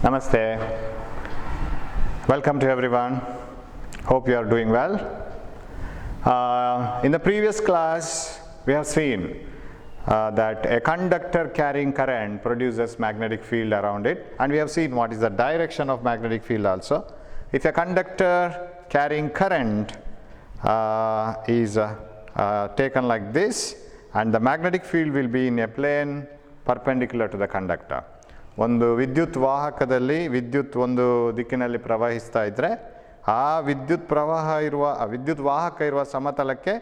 Namaste. Welcome to everyone. Hope you are doing well. In the previous class, we have seen that a conductor carrying current produces magnetic field around it, and we have seen what is the direction of magnetic field also. If a conductor carrying current is taken like this, and the magnetic field will be in a plane perpendicular to the conductor. ಒಂದು ವಿದ್ಯುತ್ ವಾಹಕದಲ್ಲಿ ವಿದ್ಯುತ್ ಒಂದು ದಿಕ್ಕಿನಲ್ಲಿ ಪ್ರವಹಿಸ್ತಾ ಇದ್ದರೆ ಆ ವಿದ್ಯುತ್ ಪ್ರವಾಹ ಇರುವ ವಿದ್ಯುತ್ ವಾಹಕ ಇರುವ ಸಮತಲಕ್ಕೆ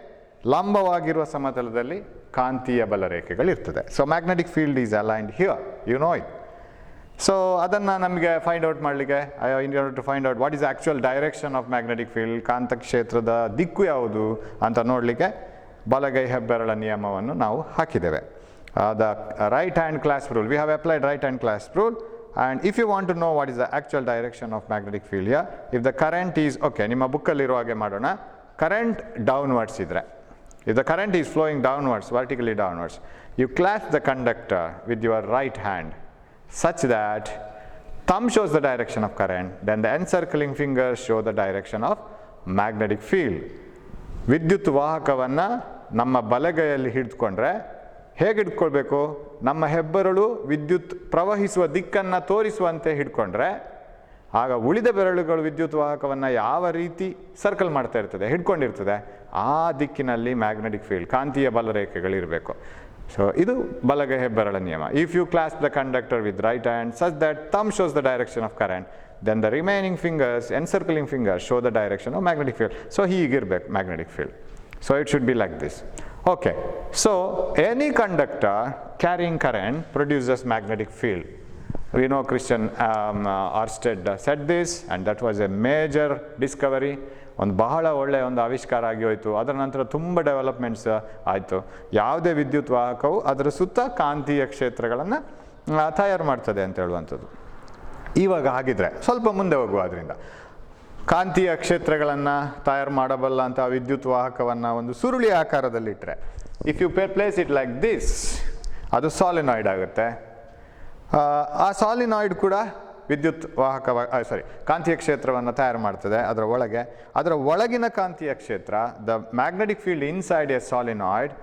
ಲಂಬವಾಗಿರುವ ಸಮತಲದಲ್ಲಿ ಕಾಂತೀಯ ಬಲರೇಖೆಗಳಿರ್ತದೆ. So magnetic field is aligned here, you know it. So ಅದನ್ನು ನಮಗೆ ಫೈಂಡ್ ಔಟ್ ಮಾಡಲಿಕ್ಕೆ in order to find out what is actual direction of magnetic field, ಕಾಂತಕ್ಷೇತ್ರದ ದಿಕ್ಕು ಯಾವುದು ಅಂತ ನೋಡಲಿಕ್ಕೆ ಬಲಗೈ ಹೆಬ್ಬೆರಳ ನಿಯಮವನ್ನು ನಾವು ಹಾಕಿದ್ದೇವೆ. The right hand clasp rule. We have applied right hand clasp rule, and if you want to know what is the actual direction of magnetic field here, if the current is okay, ನಿಮ್ಮ ಬುಕ್ಕಲ್ಲಿ ಇರೋ ಹಾಗೆ ಮಾಡೋಣ. Current downwards ಇದ್ರೆ, if the current is flowing downwards, vertically downwards, you clasp the conductor with your right hand such that thumb shows the direction of current, then the encircling fingers show the direction of magnetic field. ವಿದ್ಯುತ್ ವಾಹಕವನ್ನು ನಮ್ಮ ಬಲಗೈಯಲ್ಲಿ ಹಿಡಿದುಕೊಂಡ್ರೆ ಹೇಗೆ ಹಿಡ್ಕೊಳ್ಬೇಕು? ನಮ್ಮ ಹೆಬ್ಬೆರಳು ವಿದ್ಯುತ್ ಪ್ರವಹಿಸುವ ದಿಕ್ಕನ್ನು ತೋರಿಸುವಂತೆ ಹಿಡ್ಕೊಂಡ್ರೆ ಆಗ ಉಳಿದ ಬೆರಳುಗಳು ವಿದ್ಯುತ್ ವಾಹಕವನ್ನು ಯಾವ ರೀತಿ ಸರ್ಕಲ್ ಮಾಡ್ತಾ ಇರ್ತದೆ, ಹಿಡ್ಕೊಂಡಿರ್ತದೆ, ಆ ದಿಕ್ಕಿನಲ್ಲಿ ಮ್ಯಾಗ್ನೆಟಿಕ್ ಫೀಲ್ಡ್ ಕಾಂತೀಯ ಬಲರೇಖೆಗಳಿರಬೇಕು. ಸೊ ಇದು ಬಲಗೈ ಹೆಬ್ಬೆರಳ ನಿಯಮ. If you clasp the conductor with right hand such that thumb shows the direction of current, then the remaining fingers, encircling fingers, show the direction of magnetic field. So ಹೀಗಿರ್ಬೇಕು magnetic field. So it should be like this. Okay, so any conductor carrying current produces magnetic field. We know Christian Ørsted said this, and that was a major discovery. ಒಂದು ಬಹಳ ಒಳ್ಳೆಯ ಒಂದು ಆವಿಷ್ಕಾರ ಆಗಿ ಹೋಯಿತು. ಅದರ ನಂತರ ತುಂಬ ಡೆವಲಪ್ಮೆಂಟ್ಸ್ ಆಯಿತು. ಯಾವುದೇ ವಿದ್ಯುತ್ ವಾಹಕವು ಅದರ ಸುತ್ತ ಕಾಂತೀಯ ಕ್ಷೇತ್ರಗಳನ್ನು ತಯಾರು ಮಾಡ್ತದೆ ಅಂತ ಹೇಳುವಂಥದ್ದು. ಇವಾಗ ಹಾಗಿದ್ರೆ ಸ್ವಲ್ಪ ಮುಂದೆ ಹೋಗುವ. ಅದರಿಂದ ಕಾಂತೀಯ ಕ್ಷೇತ್ರಗಳನ್ನು ತಯಾರು ಮಾಡಬಲ್ಲ ಅಂತ ವಿದ್ಯುತ್ ವಾಹಕವನ್ನು ಒಂದು ಸುರುಳಿ ಆಕಾರದಲ್ಲಿಟ್ಟರೆ, if you place it like this, ಅದು ಸಾಲಿನಾಯ್ಡ್ ಆಗುತ್ತೆ. ಆ ಸಾಲಿನಾಯ್ಡ್ ಕೂಡ ವಿದ್ಯುತ್ ಕಾಂತೀಯ ಕ್ಷೇತ್ರವನ್ನು ತಯಾರು ಮಾಡ್ತದೆ ಅದರ ಒಳಗಿನ ಕಾಂತೀಯ ಕ್ಷೇತ್ರ, the magnetic field inside a solenoid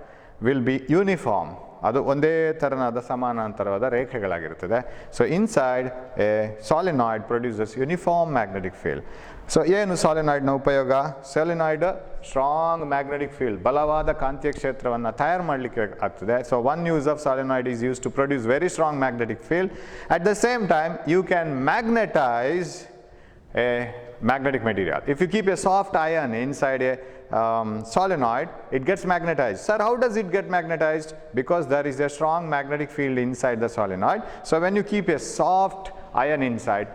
will be uniform. ಅದು ಒಂದೇ ಥರನಾದ ಸಮಾನಾಂತರವಾದ ರೇಖೆಗಳಾಗಿರುತ್ತದೆ. So inside a solenoid produces uniform magnetic field. So ಏನು ಸಾಲಿನಾಯ್ಡ್ನ ಉಪಯೋಗ? ಸಾಲಿನಾಯ್ಡ್ ಸ್ಟ್ರಾಂಗ್ ಮ್ಯಾಗ್ನೆಟಿಕ್ ಫೀಲ್ಡ್, ಬಲವಾದ ಕಾಂತೀಯ ಕ್ಷೇತ್ರವನ್ನು ತಯಾರು ಮಾಡಲಿಕ್ಕೆ ಆಗ್ತದೆ. So one use of solenoid is use to produce very strong magnetic field. At the same time you can magnetize a magnetic material. If you keep a soft iron inside a solenoid, it gets magnetized. Sir, how does it get magnetized? Because there is a strong magnetic field inside the solenoid. So when you keep a soft iron inside,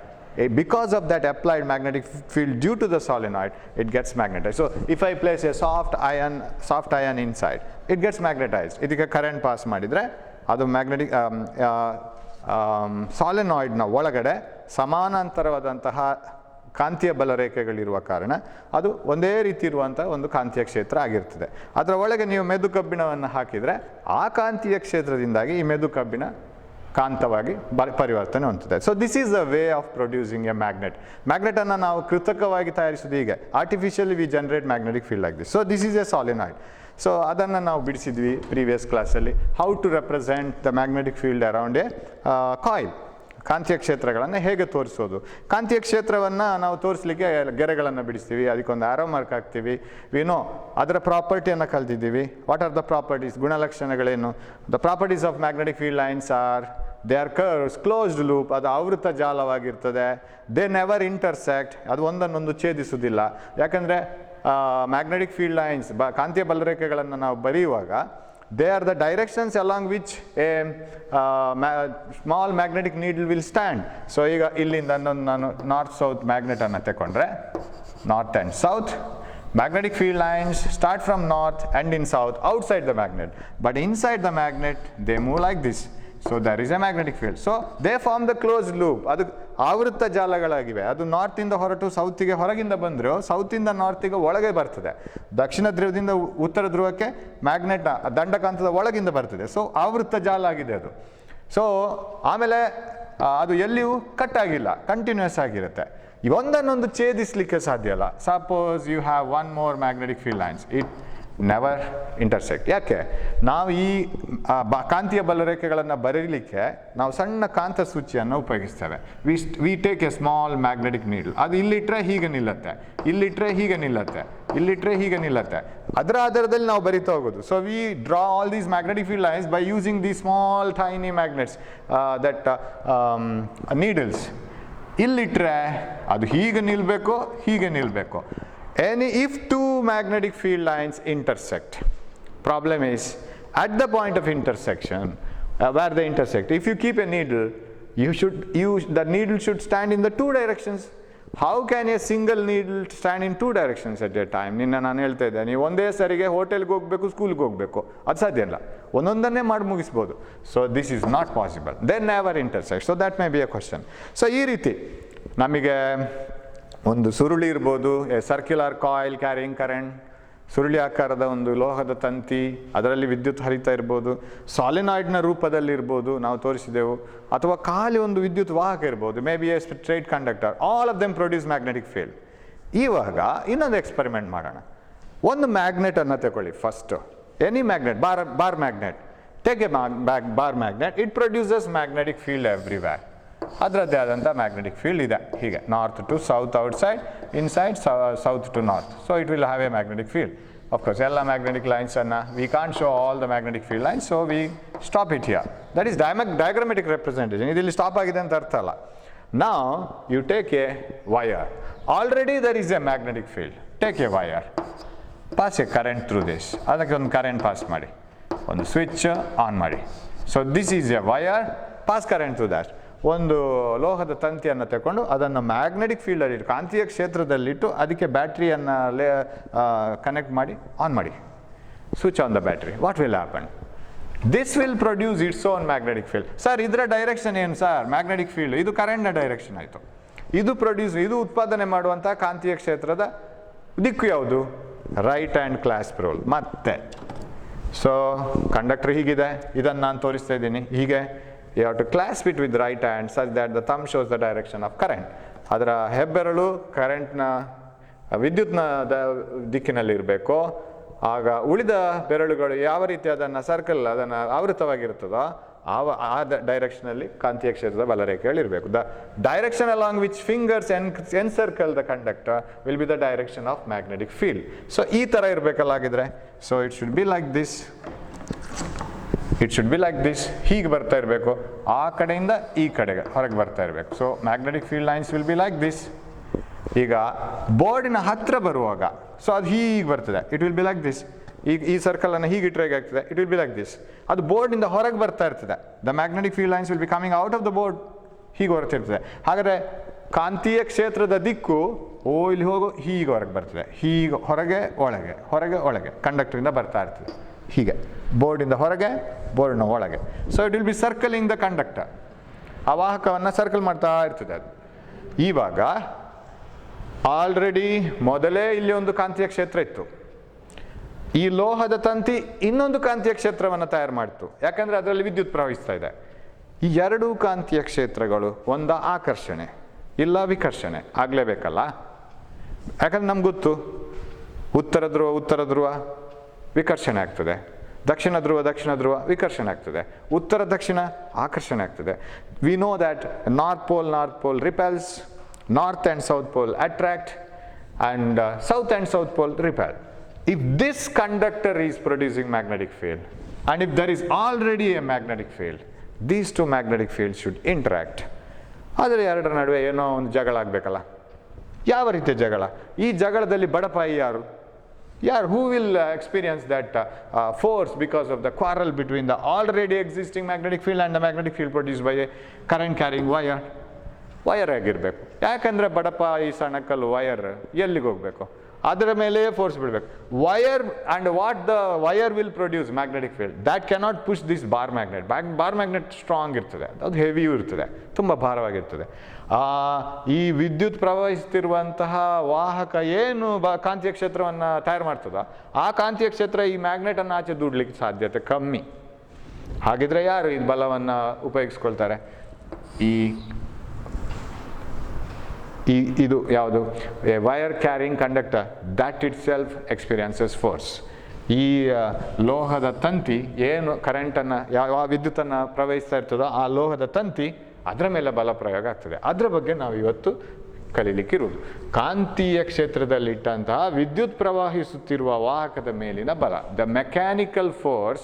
because of that applied magnetic field due to the solenoid, it gets magnetized. So if I place a soft iron inside, it gets magnetized. ಇದಕ್ಕೆ current pass ಮಾಡಿದರೆ ಅದು magnetic ಸಾಲಿನಾಯ್ಡ್ನ ಒಳಗಡೆ ಸಮಾನಾಂತರವಾದಂತಹ ಕಾಂತೀಯ ಬಲರೇಖೆಗಳಿರುವ ಕಾರಣ ಅದು ಒಂದೇ ರೀತಿ ಇರುವಂಥ ಒಂದು ಕಾಂತೀಯ ಕ್ಷೇತ್ರ ಆಗಿರ್ತದೆ. ಅದರ ಒಳಗೆ ನೀವು ಮೆದು ಕಬ್ಬಿಣವನ್ನು ಹಾಕಿದರೆ ಆ ಕಾಂತೀಯ ಕ್ಷೇತ್ರದಿಂದಾಗಿ ಈ ಮೆದು ಕಬ್ಬಿಣ ಕಾಂತವಾಗಿ ಪರಿವರ್ತನೆ ಹೊಂದುತ್ತದೆ. So this is the way of producing a magnet. ಮ್ಯಾಗ್ನೆಟನ್ನು ನಾವು ಕೃತಕವಾಗಿ ತಯಾರಿಸೋದು ಹೀಗೆ, artificially we generate magnetic field like this. So this is a solenoid. So ಅದನ್ನು ನಾವು ಬಿಡಿಸಿದ್ವಿ ಪ್ರೀವಿಯಸ್ ಕ್ಲಾಸಲ್ಲಿ, how to represent the magnetic field around a coil. ಕಾಂತೀಯ ಕ್ಷೇತ್ರಗಳನ್ನು ಹೇಗೆ ತೋರಿಸೋದು? ಕಾಂತೀಯ ಕ್ಷೇತ್ರವನ್ನು ನಾವು ತೋರಿಸಲಿಕ್ಕೆ ಗೆರೆಗಳನ್ನು ಬಿಡಿಸ್ತೀವಿ, ಅದಕ್ಕೊಂದು ಆರೋ ಮಾರ್ಕ್ ಹಾಕ್ತೀವಿ. ವಿನೋ ಅದರ ಪ್ರಾಪರ್ಟಿಯನ್ನು ಕಲ್ತಿದ್ದೀವಿ. What are the properties? ಗುಣಲಕ್ಷಣಗಳೇನು? The properties of magnetic field lines are they are curves, closed loop, ಅದು ಆವೃತ ಜಾಲವಾಗಿರ್ತದೆ. ದೇ ನೆವರ್ ಇಂಟರ್ಸೆಕ್ಟ್, ಅದು ಒಂದನ್ನೊಂದು ಛೇದಿಸುವುದಿಲ್ಲ. ಯಾಕಂದರೆ ಮ್ಯಾಗ್ನೆಟಿಕ್ ಫೀಲ್ಡ್ ಲೈನ್ಸ್ ಕಾಂತೀಯ ಬಲರೇಖೆಗಳನ್ನು ನಾವು ಬರೆಯುವಾಗ they are the directions along which a small magnetic needle will stand. So ಈಗ ಇಲ್ಲಿಂದ ನಾನು ನಾರ್ತ್ ಸೌತ್ ಮ್ಯಾಗ್ನೆಟನ್ನು ತಗೊಂಡ್ರೆ, north and south magnetic field lines start from north and in south outside the magnet, but inside the magnet they move like this. So there is a magnetic field. So they form the closed loop. ಅದು ಆವೃತ್ತ ಜಾಲಗಳಾಗಿವೆ. ಅದು ನಾರ್ತಿಂದ ಹೊರಟು ಸೌತಿಗೆ ಹೊರಗಿಂದ ಬಂದರೂ ಸೌತಿಂದ ನಾರ್ತಿಗೆ ಒಳಗೆ ಬರ್ತದೆ. ದಕ್ಷಿಣ ಧ್ರುವದಿಂದ ಉತ್ತರ ಧ್ರುವಕ್ಕೆ magnet ದಂಡಕಾಂತದ ಒಳಗಿಂದ ಬರ್ತದೆ. ಸೊ ಆವೃತ್ತ ಜಾಲ ಆಗಿದೆ ಅದು. ಸೊ ಆಮೇಲೆ ಅದು ಎಲ್ಲಿಯೂ ಕಟ್ ಆಗಿಲ್ಲ, ಕಂಟಿನ್ಯೂಸ್ ಆಗಿರುತ್ತೆ. ಒಂದನ್ನೊಂದು ಛೇದಿಸಲಿಕ್ಕೆ ಸಾಧ್ಯ ಇಲ್ಲ. Suppose you have one more magnetic field lines, it never intersect. ಯಾಕೆ? ನಾವು ಈ ಕಾಂತೀಯ ಬಲರೇಖೆಗಳನ್ನು ಬರೀಲಿಕ್ಕೆ ನಾವು ಸಣ್ಣ ಕಾಂತ ಸೂಚಿಯನ್ನು ಉಪಯೋಗಿಸ್ತೇವೆ. We take A small magnetic needle, ಅದು ಇಲ್ಲಿಟ್ರೆ ಹೀಗೆ ನಿಲ್ಲತ್ತೆ, ಇಲ್ಲಿಟ್ರೆ ಹೀಗೆ ನಿಲ್ಲತ್ತೆ, ಇಲ್ಲಿಟ್ರೆ ಹೀಗೆ ನಿಲ್ಲತ್ತೆ, ಅದರ ಆಧಾರದಲ್ಲಿ ನಾವು ಬರಿತಾ ಹೋಗೋದು. So we draw all these magnetic field lines by using the small tiny magnets that needles. ಇಲ್ಲಿಟ್ರೆ ಅದು ಹೀಗೆ ನಿಲ್ಲಬೇಕು, ಹೀಗೆ ನಿಲ್ಲಬೇಕು. If two magnetic field lines intersect, problem is at the point of intersection, where they intersect, if you keep a needle, the needle should stand in the two directions. How can a single needle stand in two directions at a time? ನಾನು ಹೇಳ್ತಾ ಇದ್ದೆ, ನೀವು ಒಂದೇ ಸರಿಗೆ ಹೋಟೆಲ್ಗೆ ಹೋಗಬೇಕು, ಸ್ಕೂಲ್ಗೆ ಹೋಗಬೇಕು, ಅದು ಸಾಧ್ಯ ಇಲ್ಲ, ಒಂದೊಂದನ್ನೇ ಮಾಡಿ ಮುಗಿಸ್ಬೋದು. So this is not possible, they never intersect. So that may be a question. So ಈ ರೀತಿ ನಮಗೆ ಒಂದು ಸುರುಳಿ ಇರ್ಬೋದು, a circular coil carrying current, ಸುರುಳಿ ಆಕಾರದ ಒಂದು ಲೋಹದ ತಂತಿ, ಅದರಲ್ಲಿ ವಿದ್ಯುತ್ ಹರಿತಾ ಇರ್ಬೋದು, ಸಾಲಿನಾಯ್ಡ್ನ ರೂಪದಲ್ಲಿ ಇರ್ಬೋದು, ನಾವು ತೋರಿಸಿದೆವು, ಅಥವಾ ಖಾಲಿ ಒಂದು ವಿದ್ಯುತ್ ವಾಹಕ ಇರ್ಬೋದು, may be a straight conductor. All of them produce magnetic field. ಇವಾಗ ಇನ್ನೊಂದು ಎಕ್ಸ್ಪೆರಿಮೆಂಟ್ ಮಾಡೋಣ. ಒಂದು ಮ್ಯಾಗ್ನೆಟನ್ನು ತಗೊಳ್ಳಿ first, any magnet, bar magnet, take a bar magnet, it produces magnetic field everywhere. ಅದರದ್ದೇ ಆದಂಥ ಮ್ಯಾಗ್ನೆಟಿಕ್ ಫೀಲ್ಡ್ ಇದೆ, ಹೀಗೆ north to south outside, inside south to north. So it will have a magnetic field. Of course ಎಲ್ಲ magnetic ಲೈನ್ಸನ್ನು we can't show all the magnetic field lines, so we stop it here. That is diagrammatic representation. ಇಲ್ಲಿ stop ಆಗಿದೆ ಅಂತ ಅರ್ಥ ಅಲ್ಲ. ನಾವು you take a wire, already there is a magnetic field. Take a wire, pass a current through this, ಅದಕ್ಕೆ ಒಂದು current pass ಮಾಡಿ, ಒಂದು ಸ್ವಿಚ್ ಆನ್ ಮಾಡಿ. So this is a wire, pass current through that. ಒಂದು ಲೋಹದ ತಂತಿಯನ್ನು ತಗೊಂಡು ಅದನ್ನು ಮ್ಯಾಗ್ನೆಟಿಕ್ ಫೀಲ್ಡಲ್ಲಿ ಇಟ್ಟು, ಕಾಂತೀಯ ಕ್ಷೇತ್ರದಲ್ಲಿಟ್ಟು, ಅದಕ್ಕೆ ಬ್ಯಾಟ್ರಿಯನ್ನು ಕನೆಕ್ಟ್ ಮಾಡಿ ಆನ್ ಮಾಡಿ, switch on the battery. What will happen? This will produce its own magnetic field. Sir ಇದರ ಡೈರೆಕ್ಷನ್ ಏನು ಸರ್? ಮ್ಯಾಗ್ನೆಟಿಕ್ ಫೀಲ್ಡ್, ಇದು ಕರೆಂಟ್ನ ಡೈರೆಕ್ಷನ್ ಆಯಿತು. ಇದು ಉತ್ಪಾದನೆ ಮಾಡುವಂಥ ಕಾಂತೀಯ ಕ್ಷೇತ್ರದ ದಿಕ್ಕು ಯಾವುದು? Right hand clasp rule. ಮತ್ತೆ ಸೊ ಕಂಡಕ್ಟರ್ ಹೀಗಿದೆ, ಇದನ್ನು ನಾನು ತೋರಿಸ್ತಾ ಇದ್ದೀನಿ ಹೀಗೆ. You have to clasp it with right hand such that the thumb shows the direction of current. ಅದರ ಹೆಬ್ಬೆರಳು ಕರೆಂಟ್ನ ವಿದ್ಯುತ್ನ ದಿಕ್ಕಿನಲ್ಲಿ ಇರಬೇಕು. ಆಗ ಉಳಿದ ಬೆರಳುಗಳು ಯಾವ ರೀತಿ ಅದನ್ನು ಸರ್ಕಲ್, ಅದನ್ನು ಆವೃತವಾಗಿರುತ್ತದೋ ಆ ಡೈರೆಕ್ಷನಲ್ಲಿ ಕಾಂತೀಯ ಕ್ಷೇತ್ರದ ಬಲರೇಖೆಗಳಿರಬೇಕು. The direction along which fingers encircle the conductor will be the direction of magnetic field. So ಈ ಥರ ಇರಬೇಕಲ್ಲಾಗಿದ್ರೆ, so it should be like this, it should be like this. ಹೀಗೆ ಬರ್ತಾ ಇರಬೇಕು, ಆ ಕಡೆಯಿಂದ ಈ ಕಡೆಗೆ ಹೊರಗೆ ಬರ್ತಾ ಇರಬೇಕು. So magnetic field lines will be like this. ಈಗ ಬೋರ್ಡಿನ ಹತ್ತಿರ ಬರುವಾಗ ಸೊ ಅದು ಹೀಗೆ ಬರ್ತದೆ, it will be like this. ಈಗ ಈ ಸರ್ಕಲನ್ನು ಹೀಗೆ ಇಟ್ಟರೆ ಹೇಗಾಗ್ತದೆ? It will be like this. ಅದು ಬೋರ್ಡಿಂದ ಹೊರಗೆ ಬರ್ತಾ ಇರ್ತದೆ. The magnetic field lines will be coming out of the board, ಹೀಗೆ ಹೊರತಿರ್ತದೆ. ಹಾಗಾದರೆ ಕಾಂತೀಯ ಕ್ಷೇತ್ರದ ದಿಕ್ಕು ಇಲ್ಲಿ ಹೋಗೋ ಹೀಗೆ ಹೊರಗೆ ಬರ್ತದೆ, ಹೀಗೆ ಹೊರಗೆ ಒಳಗೆ, ಹೊರಗೆ ಒಳಗೆ ಕಂಡಕ್ಟರಿಂದ ಬರ್ತಾ ಇರ್ತದೆ, ಹೀಗೆ ಬೋರ್ಡಿಂದ ಹೊರಗೆ, ಬೋರ್ಡ್ನ ಒಳಗೆ. So it will B circling the conductor. ಆ ವಾಹಕವನ್ನು ಸರ್ಕಲ್ ಮಾಡ್ತಾ ಇರ್ತದೆ ಅದು. ಇವಾಗ ಆಲ್ರೆಡಿ ಮೊದಲೇ ಇಲ್ಲಿ ಒಂದು ಕಾಂತೀಯ ಕ್ಷೇತ್ರ ಇತ್ತು, ಈ ಲೋಹದ ತಂತಿ ಇನ್ನೊಂದು ಕಾಂತೀಯ ಕ್ಷೇತ್ರವನ್ನು ತಯಾರು ಮಾಡ್ತು, ಯಾಕಂದರೆ ಅದರಲ್ಲಿ ವಿದ್ಯುತ್ ಪ್ರವಹಿಸ್ತಾ ಇದೆ. ಈ ಎರಡೂ ಕಾಂತೀಯ ಕ್ಷೇತ್ರಗಳು ಒಂದ ಆಕರ್ಷಣೆ ಇಲ್ಲ ವಿಕರ್ಷಣೆ ಆಗಲೇಬೇಕಲ್ಲ. ಯಾಕಂದ್ರೆ ನಮ್ಗೆ ಗೊತ್ತು, ಉತ್ತರ ಧ್ರುವ ವಿಕರ್ಷಣೆ ಆಗ್ತದೆ, ದಕ್ಷಿಣ ಧ್ರುವ ವಿಕರ್ಷಣೆ ಆಗ್ತದೆ, ಉತ್ತರ ದಕ್ಷಿಣ ಆಕರ್ಷಣೆ ಆಗ್ತದೆ. We know that north pole repels, north and south pole attract, and south and south pole repel. If this conductor is producing magnetic field, and if there is already a magnetic field, these two magnetic fields should interact. ಆದರೆ ಎರಡರ ನಡುವೆ ಏನೋ ಒಂದು ಜಗಳ ಆಗಬೇಕಲ್ಲ. ಯಾವ ರೀತಿಯ ಜಗಳ? ಈ ಜಗಳದಲ್ಲಿ ಬಡಪಾಯಿ ಯಾರು? Who will experience that force because of the quarrel between the already existing magnetic field and the magnetic field produced by a current carrying wire? Wire ಆಗಿರಬೇಕು. ಯಾಕಂದರೆ ಬಡಪಾಯಿ ಸಣ್ಣಕಲ್ಲು ವಯರ್ ಎಲ್ಲಿಗೆ ಹೋಗಬೇಕು? ಅದರ ಮೇಲೆ ಫೋರ್ಸ್ ಬಿಡಬೇಕು. Wire and what the wire will produce magnetic field, that cannot push this bar magnet. Bar magnet strong ಇರ್ತದೆ, ಅದು ಹೆವಿಯೂ ಇರ್ತದೆ, ತುಂಬ ಭಾರವಾಗಿರ್ತದೆ. ಈ ವಿದ್ಯುತ್ ಪ್ರವಹಿಸ್ತಿರುವಂತಹ ವಾಹಕ ಏನು ಕಾಂತೀಯ ಕ್ಷೇತ್ರವನ್ನು ತಯಾರು ಮಾಡ್ತದೋ ಆ ಕಾಂತೀಯ ಕ್ಷೇತ್ರ ಈ ಮ್ಯಾಗ್ನೆಟನ್ನು ಆಚೆ ದೂಡಲಿಕ್ಕೆ ಸಾಧ್ಯತೆ ಕಮ್ಮಿ. ಹಾಗಿದ್ರೆ ಯಾರು ಈ ಬಲವನ್ನು ಉಪಯೋಗಿಸ್ಕೊಳ್ತಾರೆ? ಇದು ಯಾವುದು a wire carrying conductor that itself experiences force. ಈ ಲೋಹದ ತಂತಿ ಏನು ಕರೆಂಟನ್ನು ಯಾವ ವಿದ್ಯುತ್ತನ್ನು ಪ್ರವಹಿಸ್ತಾ ಇರ್ತದೋ ಆ ಲೋಹದ ತಂತಿ ಅದರ ಮೇಲೆ ಬಲ ಪ್ರಯೋಗ ಆಗ್ತದೆ. ಅದರ ಬಗ್ಗೆ ನಾವು ಇವತ್ತು ಕಲೀಲಿಕ್ಕಿರುವುದು. ಕಾಂತೀಯ ಕ್ಷೇತ್ರದಲ್ಲಿಟ್ಟಂತಹ ವಿದ್ಯುತ್ ಪ್ರವಹಿಸುತ್ತಿರುವ ವಾಹಕದ ಮೇಲಿನ ಬಲ, the mechanical force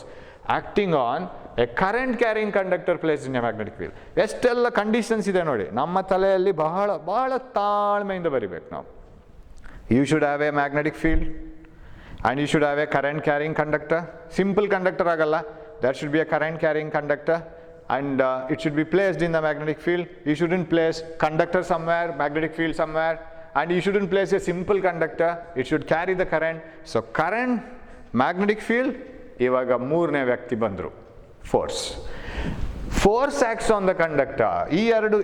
acting on a current carrying conductor place in a magnetic field. ಎಷ್ಟೆಲ್ಲ ಕಂಡೀಷನ್ಸ್ ಇದೆ ನೋಡಿ, ನಮ್ಮ ತಲೆಯಲ್ಲಿ ಬಹಳ ಬಹಳ ತಾಳ್ಮೆಯಿಂದ ಬರಿಬೇಕು ನಾವು. You should have a magnetic field and you should have a current carrying conductor. Simple conductor ಆಗಲ್ಲ, that should be a current carrying conductor and it should be placed in the magnetic field. You shouldn't place conductor somewhere, magnetic field somewhere, and you shouldn't place a simple conductor. It should carry the current. So current, magnetic field, ಇವಾಗ ಮೂರನೇ ವ್ಯಕ್ತಿ ಬಂದರು, force. Force acts on the conductor. ಈ ಎರಡು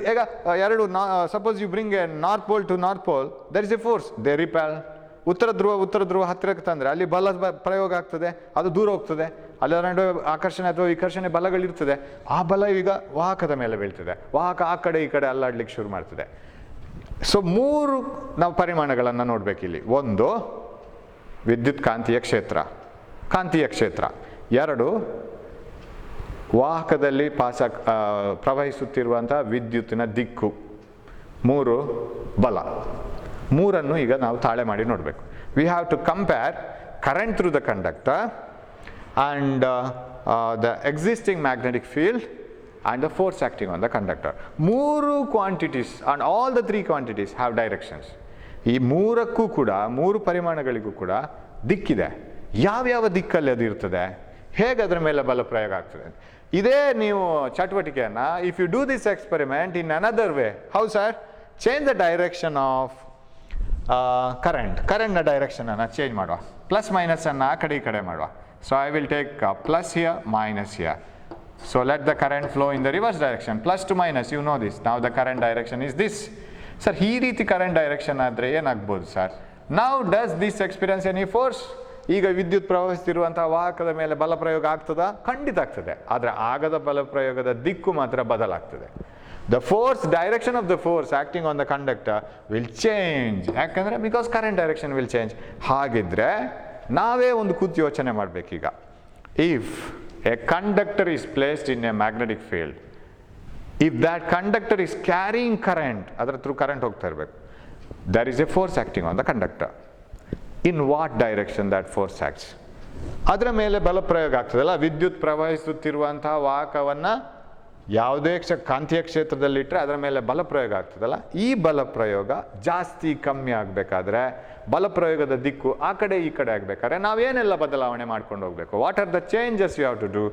suppose you bring a north pole to north pole, there is a force, they repel. ಉತ್ತರ ಧ್ರುವ ಹತ್ತಿರಕ್ಕೆ ತಂದರೆ ಅಲ್ಲಿ ಬಲ ಪ್ರಯೋಗ ಆಗ್ತದೆ, ಅದು ದೂರ ಹೋಗ್ತದೆ. ಅಲ್ಲಿ ಆಕರ್ಷಣೆ ಅಥವಾ ವಿಕರ್ಷಣೆ ಬಲಗಳಿರ್ತದೆ. ಆ ಬಲ ಈಗ ವಾಹಕದ ಮೇಲೆ ಬೀಳ್ತದೆ, ವಾಹಕ ಆ ಕಡೆ ಈ ಕಡೆ ಅಲ್ಲಾಡ್ಲಿಕ್ಕೆ ಶುರು ಮಾಡ್ತದೆ. ಸೊ ಮೂರು ನಾವು ಪರಿಮಾಣಗಳನ್ನು ನೋಡಬೇಕಿಲ್ಲಿ. ಒಂದು ವಿದ್ಯುತ್ ಕಾಂತೀಯ ಕ್ಷೇತ್ರ, ಎರಡು ವಾಹಕದಲ್ಲಿ ಪ್ರವಹಿಸುತ್ತಿರುವಂತಹ ವಿದ್ಯುತ್ತಿನ ದಿಕ್ಕು, ಮೂರು ಬಲ. ಮೂರನ್ನು ಈಗ ನಾವು ತಾಳೆ ಮಾಡಿ ನೋಡಬೇಕು. We have to compare current through the conductor and the existing magnetic field and the force acting on the conductor. ಮೂರು quantities and all the three quantities have directions. ಈ ಮೂರಕ್ಕೂ ಕೂಡ, ಮೂರು ಪರಿಮಾಣಗಳಿಗೂ ಕೂಡ ದಿಕ್ಕಿದೆ. ಯಾವ್ಯಾವ ದಿಕ್ಕಲ್ಲಿ ಅದು ಇರ್ತದೆ, ಹೇಗೆ ಅದರ ಮೇಲೆ ಬಲ ಪ್ರಯೋಗ ಆಗ್ತದೆ. ಇದೇ ನೀವು ಚಟುವಟಿಕೆಯನ್ನು if you do this experiment in another way, how sir, change the direction of ಕರೆಂಟ್ನ ಡೈರೆಕ್ಷನನ್ನು ಚೇಂಜ್ ಮಾಡುವ, ಪ್ಲಸ್ ಮೈನಸನ್ನು ಆ ಕಡೆ ಈ ಕಡೆ ಮಾಡುವ. So I will take plus here, minus here. So let the current flow in the reverse direction. Plus to minus, you know this. Now the current direction is this. Sir, ಈ ರೀತಿ current direction ಆದರೆ ಏನಾಗ್ಬೋದು sir? Now does this experience any force? ಈಗ ವಿದ್ಯುತ್ ಪ್ರವಹಿಸ್ತಿರುವಂತಹ ವಾಹಕದ ಮೇಲೆ ಬಲ ಪ್ರಯೋಗ ಆಗ್ತದಾ? ಖಂಡಿತ ಆಗ್ತದೆ. ಆದರೆ ಆಗದ ಬಲ ಪ್ರಯೋಗದ ದಿಕ್ಕು ಮಾತ್ರ ಬದಲಾಗ್ತದೆ. The force, direction of the force acting on the conductor will change. ಯಾಕಂದರೆ because current direction will change. ಹಾಗಿದ್ರೆ ನಾವೇ ಒಂದು ಕೂತು ಯೋಚನೆ ಮಾಡಬೇಕೀಗ. If a conductor is placed in a magnetic field, if that conductor is carrying current, ಅದರ through current ಹೋಗ್ತಾ ಇರಬೇಕು, there is a force acting on the conductor. In what direction that force acts? ಅದರ ಮೇಲೆ ಬಲ ಪ್ರಯೋಗ ಆಗ್ತದಲ್ಲ. ವಿದ್ಯುತ್ ಪ್ರವಹಿಸುತ್ತಿರುವಂತಹ ವಾಹಕವನ್ನು ಯಾವುದೇ ಕಾಂತೀಯ ಕ್ಷೇತ್ರದಲ್ಲಿಟ್ಟರೆ ಅದರ ಮೇಲೆ ಬಲ ಪ್ರಯೋಗ ಆಗ್ತದಲ್ಲ. ಈ ಬಲ ಪ್ರಯೋಗ ಜಾಸ್ತಿ ಕಮ್ಮಿ ಆಗಬೇಕಾದ್ರೆ, ಬಲ ಪ್ರಯೋಗದ ದಿಕ್ಕು ಆ ಕಡೆ ಈ ಕಡೆ ಆಗಬೇಕಾದ್ರೆ ನಾವೇನೆಲ್ಲ ಬದಲಾವಣೆ ಮಾಡ್ಕೊಂಡು ಹೋಗಬೇಕು? What are the changes you have to do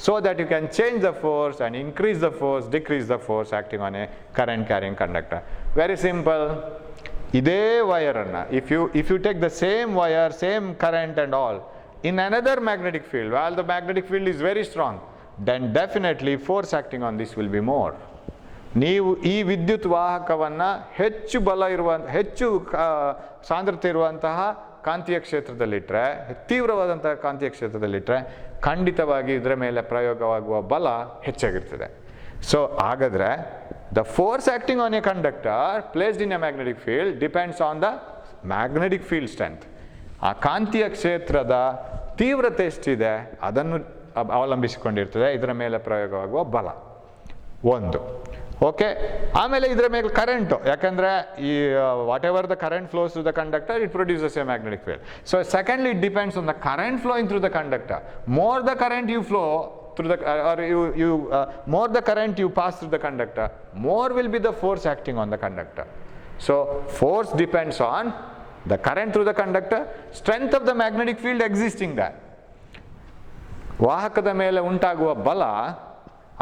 so that you can change the force and increase the force, decrease the force acting on a current carrying conductor? Very simple. ಇದೇ ವಯರನ್ನು if you take the same wire, same current and all in another magnetic field, while the magnetic field is very strong, then definitely force acting on this will be more. ನೀವು ಈ ವಿದ್ಯುತ್ ವಾಹಕವನ್ನು ಹೆಚ್ಚು ಬಲ ಹೆಚ್ಚು ಸಾಂದ್ರತೆ ಇರುವಂತಹ ಕಾಂತೀಯ ಕ್ಷೇತ್ರದಲ್ಲಿಟ್ಟರೆ, ತೀವ್ರವಾದಂತಹ ಕಾಂತೀಯ ಕ್ಷೇತ್ರದಲ್ಲಿಟ್ಟರೆ ಖಂಡಿತವಾಗಿ ಇದರ ಮೇಲೆ ಪ್ರಯೋಗವಾಗುವ ಬಲ ಹೆಚ್ಚಾಗಿರ್ತದೆ. ಸೊ ಹಾಗಾದರೆ the force acting on A conductor placed in a magnetic field depends on the magnetic field strength. ಆ ಕಾಂತೀಯ ಕ್ಷೇತ್ರದ ತೀವ್ರತೆ ಎಷ್ಟಿದೆ ಅದನ್ನು ಅವಲಂಬಿಸಿಕೊಂಡಿರ್ತದೆ ಇದರ ಮೇಲೆ ಪ್ರಯೋಗವಾಗುವ ಬಲ. ಒಂದು ಓಕೆ. ಆಮೇಲೆ ಇದರ ಮೇಲೆ ಕರೆಂಟು, ಯಾಕಂದರೆ ಈ whatever the current flows through the conductor, it produces a magnetic field. So secondly it depends on the current flowing through the conductor. More the current you flow through the or more the current you pass through the conductor, more will be the force acting on the conductor. So force depends on the current through the conductor, strength of the magnetic field existing there. ವಾಹಕದ ಮೇಲೆ ಉಂಟಾಗುವ ಬಲ,